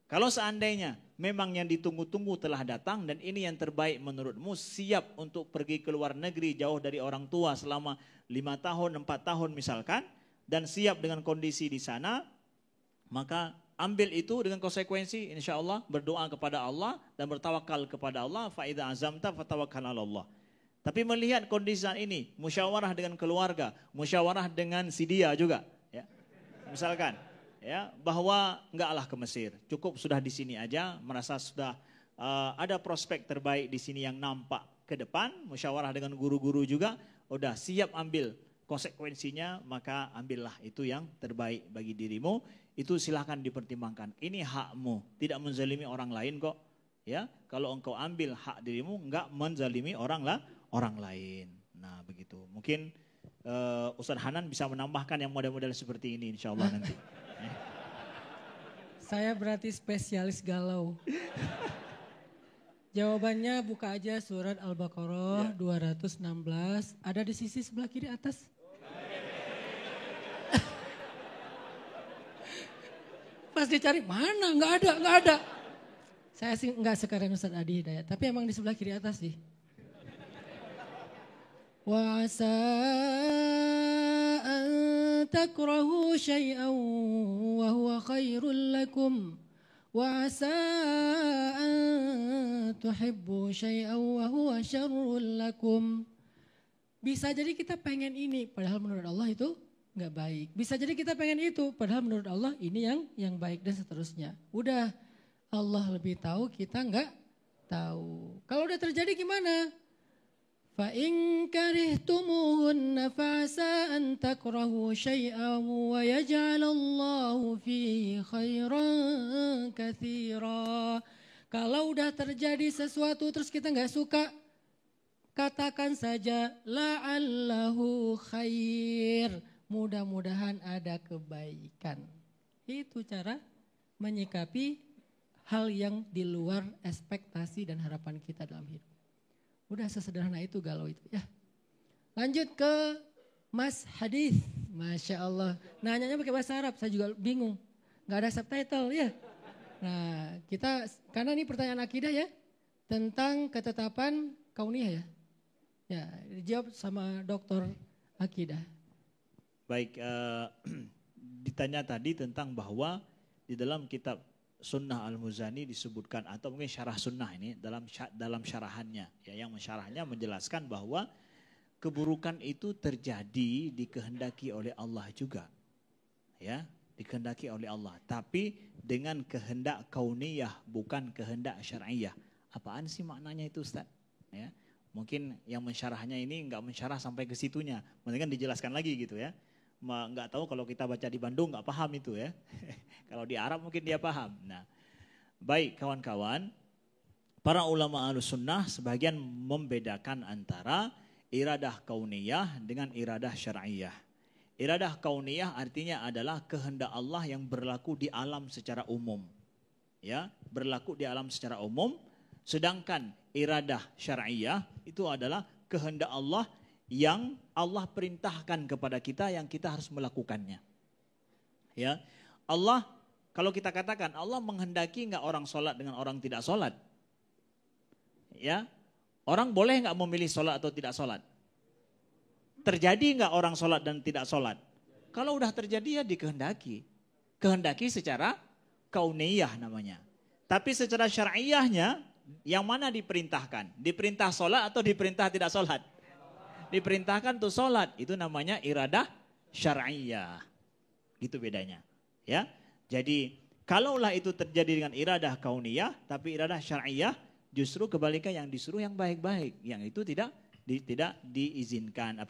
Kalau seandainya memang yang ditunggu-tunggu telah datang dan ini yang terbaik menurutmu, siap untuk pergi ke luar negeri jauh dari orang tua selama 5 tahun, 4 tahun misalkan, dan siap dengan kondisi di sana, maka ambil itu dengan konsekuensi, insya Allah berdoa kepada Allah dan bertawakal kepada Allah. Fa'idha azamta fatawakkal ala Allah. Tapi melihat kondisi saat ini, musyawarah dengan keluarga, musyawarah dengan si dia juga, ya. Misalkan, ya, bahwa enggaklah ke Mesir, cukup sudah di sini aja, merasa sudah ada prospek terbaik di sini yang nampak ke depan, musyawarah dengan guru-guru juga, udah siap ambil konsekuensinya, maka ambillah itu yang terbaik bagi dirimu. Itu silahkan dipertimbangkan. Ini hakmu, tidak menzalimi orang lain kok. Ya, kalau engkau ambil hak dirimu, enggak menzalimi orang lain. Nah begitu. Mungkin Ustaz Hanan bisa menambahkan yang model-model seperti ini, insya Allah nanti. Saya berarti spesialis galau. Jawabannya buka aja surat Al-Baqarah 216. Ada di sisi sebelah kiri atas. Pas dicari mana? Nggak ada. Saya sih nggak sekarang Ustaz Adi Hidayat, tapi emang di sebelah kiri atas sih. وعسى أن تكرهوا شيئا وهو خير لكم وعسى أن تحبوا شيئا وهو شر لكم. Bisa jadi kita pengen ini, padahal menurut Allah itu nggak baik. Bisa jadi kita pengen itu, padahal menurut Allah ini yang baik dan seterusnya. Udah Allah lebih tahu, kita nggak tahu. Kalau udah terjadi gimana? Fa in karihtumuhunna fa'asa an takrahu syai'an wa yaj'alallahu fihi khairan katsira. Kalau udah terjadi sesuatu terus kita nggak suka, katakan saja la'allahu khair. Mudah-mudahan ada kebaikan. Itu cara menyikapi hal yang di luar ekspektasi dan harapan kita dalam hidup. Udah sesederhana itu galau itu ya. Lanjut ke Mas Hadis. Masya Allah. Nanyanya pakai bahasa Arab, saya juga bingung. Gak ada subtitle ya. Nah kita, karena ini pertanyaan akidah ya. Tentang ketetapan kauniyah ya. Ya, dijawab sama dokter akidah. Baik, ditanya tadi tentang bahwa di dalam kitab Sunnah Al-Muzani disebutkan, atau mungkin syarah sunnah ini dalam syarahannya, ya, yang mensyarahnya menjelaskan bahwa keburukan itu terjadi dikehendaki oleh Allah juga, ya, dikehendaki oleh Allah, tapi dengan kehendak kauniyah bukan kehendak syar'iyah. Apaan sih maknanya itu, Ustaz? Ya, mungkin yang mensyarahnya ini nggak mensyarah sampai ke situnya, mungkin kan dijelaskan lagi gitu ya. Nggak tahu kalau kita baca di Bandung nggak paham itu ya. Kalau di Arab mungkin dia paham. Nah, baik kawan-kawan, para ulama Ahlussunnah sebagian membedakan antara iradah kauniyah dengan iradah syar'iyah. Iradah kauniyah artinya adalah kehendak Allah yang berlaku di alam secara umum. Ya, berlaku di alam secara umum. Sedangkan iradah syar'iyah itu adalah kehendak Allah yang Allah perintahkan kepada kita, yang kita harus melakukannya. Ya, Allah, kalau kita katakan Allah menghendaki nggak orang sholat dengan orang tidak sholat? Ya, orang boleh nggak memilih sholat atau tidak sholat? Terjadi nggak orang sholat dan tidak sholat? Kalau udah terjadi ya dikehendaki. Kehendaki secara kauniyah namanya. Tapi secara syar'iyahnya yang mana diperintahkan? Diperintah sholat atau diperintah tidak sholat? Diperintahkan untuk sholat, itu namanya iradah syar'iyah. Gitu bedanya. Ya, jadi kalaulah itu terjadi dengan iradah kauniyah, tapi iradah syar'iyah justru kebalikan, yang disuruh yang baik-baik, yang itu tidak diizinkan,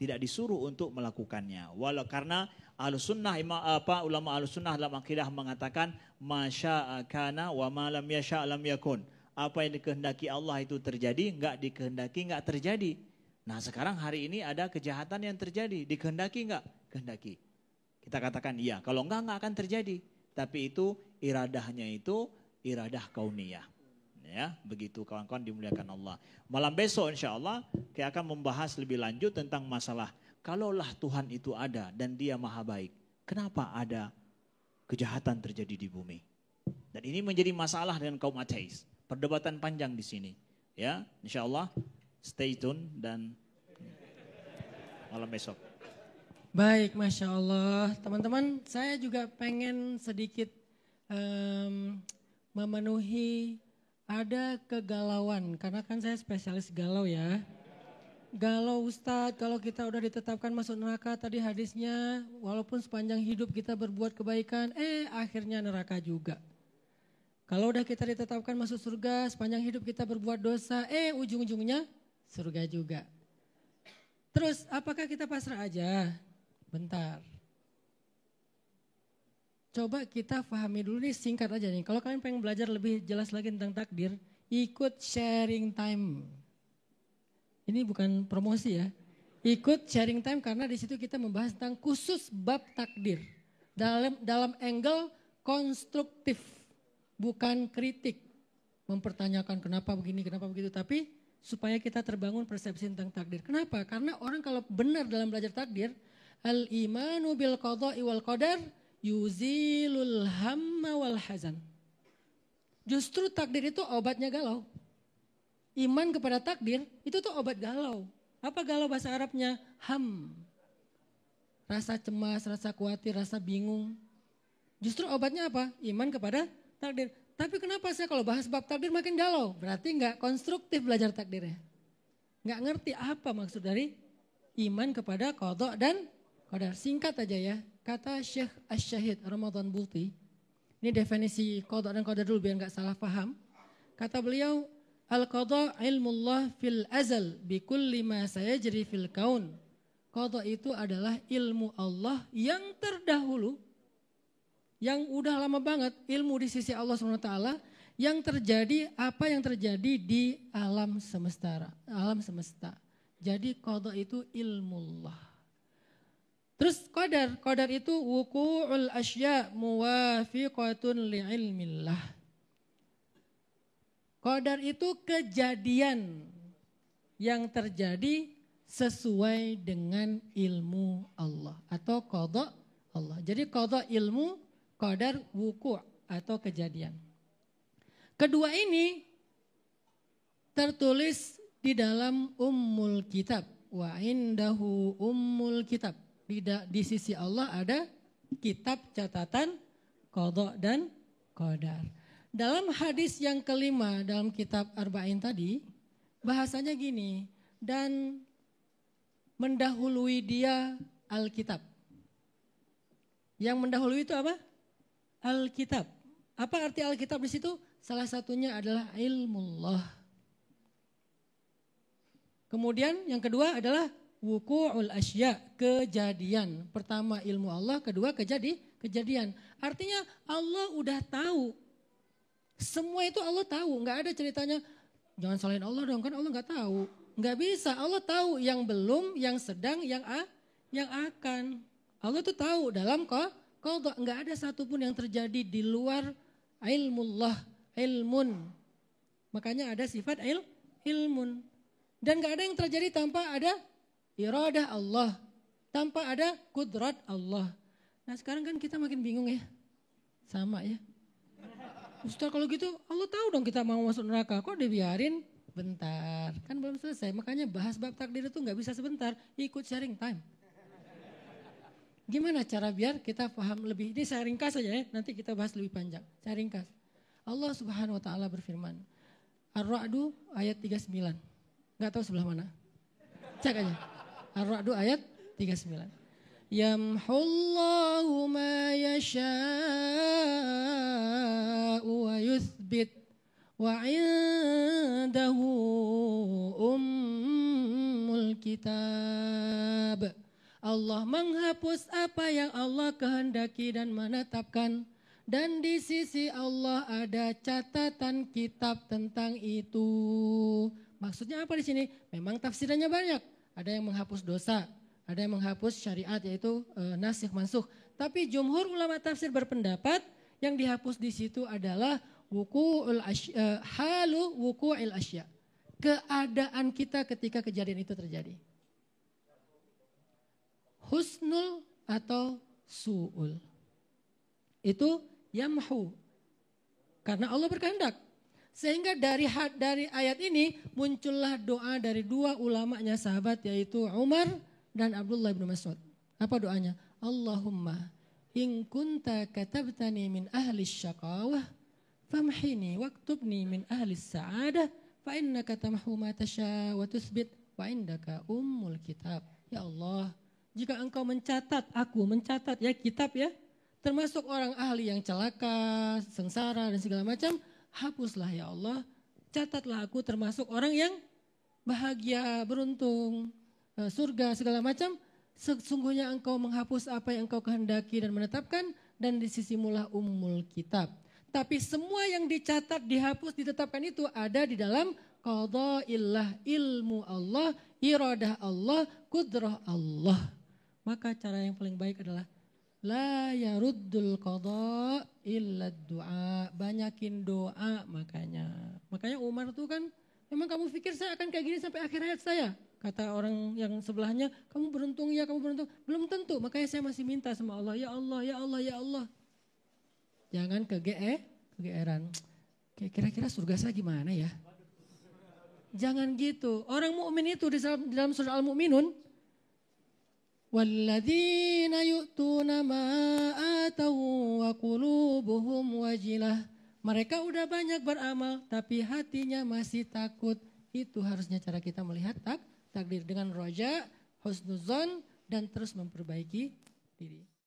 tidak disuruh untuk melakukannya. Walau karena Ahlussunnah, ulama Ahlussunnah dalam akidah mengatakan masya'a kana wa ma lam yasha' lam yakun. Apa yang dikehendaki Allah itu terjadi, enggak dikehendaki enggak terjadi. Nah sekarang hari ini ada kejahatan yang terjadi, dikehendaki enggak? Kehendaki. Kita katakan iya, kalau enggak akan terjadi. Tapi itu iradahnya itu iradah kauniyah. Ya, begitu kawan-kawan dimuliakan Allah. Malam besok insya Allah kita akan membahas lebih lanjut tentang masalah kalaulah Tuhan itu ada dan dia maha baik, kenapa ada kejahatan terjadi di bumi? Dan ini menjadi masalah dengan kaum ateis. Perdebatan panjang di sini. Ya, insya Allah stay tune dan malam besok. Baik, Masya Allah. Teman-teman, saya juga pengen sedikit memenuhi ada kegalauan. Karena kan saya spesialis galau ya. Galau Ustadz, kalau kita udah ditetapkan masuk neraka, tadi hadisnya walaupun sepanjang hidup kita berbuat kebaikan, akhirnya neraka juga. Kalau udah kita ditetapkan masuk surga, sepanjang hidup kita berbuat dosa, ujung-ujungnya surga juga. Terus apakah kita pasrah aja? Bentar. Coba kita pahami dulu nih, singkat aja nih. Kalau kalian pengen belajar lebih jelas lagi tentang takdir, ikut sharing time. Ini bukan promosi ya. Ikut sharing time karena di situ kita membahas tentang khusus bab takdir. Dalam angle konstruktif, bukan kritik. Mempertanyakan kenapa begini, kenapa begitu, tapi supaya kita terbangun persepsi tentang takdir. Kenapa? Karena orang kalau benar dalam belajar takdir, al-imanu bil qada'i wal qadar yuzilul hamma wal hazan. Justru takdir itu obatnya galau. Iman kepada takdir itu tuh obat galau. Apa galau bahasa Arabnya? Ham. Rasa cemas, rasa khawatir, rasa bingung. Justru obatnya apa? Iman kepada takdir. Tapi kenapa saya kalau bahas bab takdir makin galau? Berarti nggak konstruktif belajar takdirnya. Nggak ngerti apa maksud dari iman kepada qada dan qadar. Singkat aja ya, kata Syekh Asy-Syahid Ramadan Bulti, ini definisi qada dan qadar dulu biar nggak salah paham. Kata beliau, al-qada ilmullah fil azal bi kulli ma sayajri fil kaun. Qada itu adalah ilmu Allah yang terdahulu, yang udah lama banget, ilmu di sisi Allah SWT, yang terjadi, apa yang terjadi di alam semesta. Jadi qada itu ilmullah. Terus qadar itu wuqu'ul asya muwafiqatun li'ilmillah. Qadar itu kejadian yang terjadi sesuai dengan ilmu Allah atau qada Allah. Jadi qada ilmu, qadar wuku' atau kejadian. Kedua ini tertulis di dalam Ummul Kitab. Wa indahu Ummul Kitab. Di sisi Allah ada kitab catatan qada dan qadar. Dalam hadis yang kelima dalam kitab Arba'in tadi, bahasanya gini, dan mendahului dia Alkitab. Yang mendahului itu apa? Alkitab. Apa arti Alkitab di situ? Salah satunya adalah ilmullah. Kemudian yang kedua adalah wuqu'ul asya, kejadian. Pertama ilmu Allah, kedua kejadian. Artinya Allah udah tahu. Semua itu Allah tahu, nggak ada ceritanya jangan salahin Allah dong, kan Allah nggak tahu. Nggak bisa, Allah tahu yang belum, yang sedang, yang akan. Allah tuh tahu dalam qada, nggak ada satupun yang terjadi di luar ilmullah, ilmun. Makanya ada sifat ilmun. Dan nggak ada yang terjadi tanpa ada iradah Allah, tanpa ada kudrat Allah. Nah sekarang kan kita makin bingung ya, sama ya. Ustaz kalau gitu Allah tahu dong kita mau masuk neraka, kok dibiarin? Bentar, kan belum selesai. Makanya bahas bab takdir itu nggak bisa sebentar, ikut sharing time. Gimana cara biar kita paham lebih? Ini saya ringkas saja ya, nanti kita bahas lebih panjang. Saya ringkas. Allah Subhanahu wa taala berfirman. Ar-Ra'du ayat 39. Nggak tahu sebelah mana. Cek aja. Ar-Ra'du ayat 39. Yamhullahu ma yasha'u wa yuthbit. Wa indahu ummul kitab. Allah menghapus apa yang Allah kehendaki dan menetapkan. Dan di sisi Allah ada catatan kitab tentang itu. Maksudnya apa di sini? Memang tafsirannya banyak. Ada yang menghapus dosa, ada yang menghapus syariat yaitu nasikh mansukh. Tapi jumhur ulama tafsir berpendapat yang dihapus di situ adalah halu wuqu'il asya. Keadaan kita ketika kejadian itu terjadi. Husnul atau su'ul. Itu yamhu. Karena Allah berkehendak. Sehingga dari ayat ini muncullah doa dari dua ulamanya sahabat yaitu Umar dan Abdullah bin Mas'ud. Apa doanya? Allahumma in kunta katabtani min ahli syaqawah famhini waktubni min ahli sa'adah fa innaka tamhu ma tasha wa tuthbit wa indaka ummul kitab. Ya Allah, jika engkau mencatat ya kitab ya, termasuk orang ahli yang celaka, sengsara dan segala macam, hapuslah ya Allah, catatlah aku termasuk orang yang bahagia, beruntung, surga segala macam. Sesungguhnya engkau menghapus apa yang engkau kehendaki dan menetapkan, dan di sisimulah ummul kitab. Tapi semua yang dicatat, dihapus, ditetapkan itu ada di dalam qada'illah, ilmu Allah, iradah Allah, kudrah Allah. Maka cara yang paling baik adalah la yaruddul qada illa du'a. Banyakin doa makanya. Makanya Umar tuh kan, memang kamu pikir saya akan kayak gini sampai akhir hayat saya? Kata orang yang sebelahnya, kamu beruntung ya, kamu beruntung. Belum tentu, makanya saya masih minta sama Allah, ya Allah, ya Allah, ya Allah. Jangan kegeeran. Kira-kira surga saya gimana ya? Jangan gitu. Orang mukmin itu di dalam surah Al-Mu'minun, walladzina yu'tuna ma atau wa qulubuhum wajilah. Mereka udah banyak beramal tapi hatinya masih takut. Itu harusnya cara kita melihat takdir dengan roja, husnuzon, dan terus memperbaiki diri.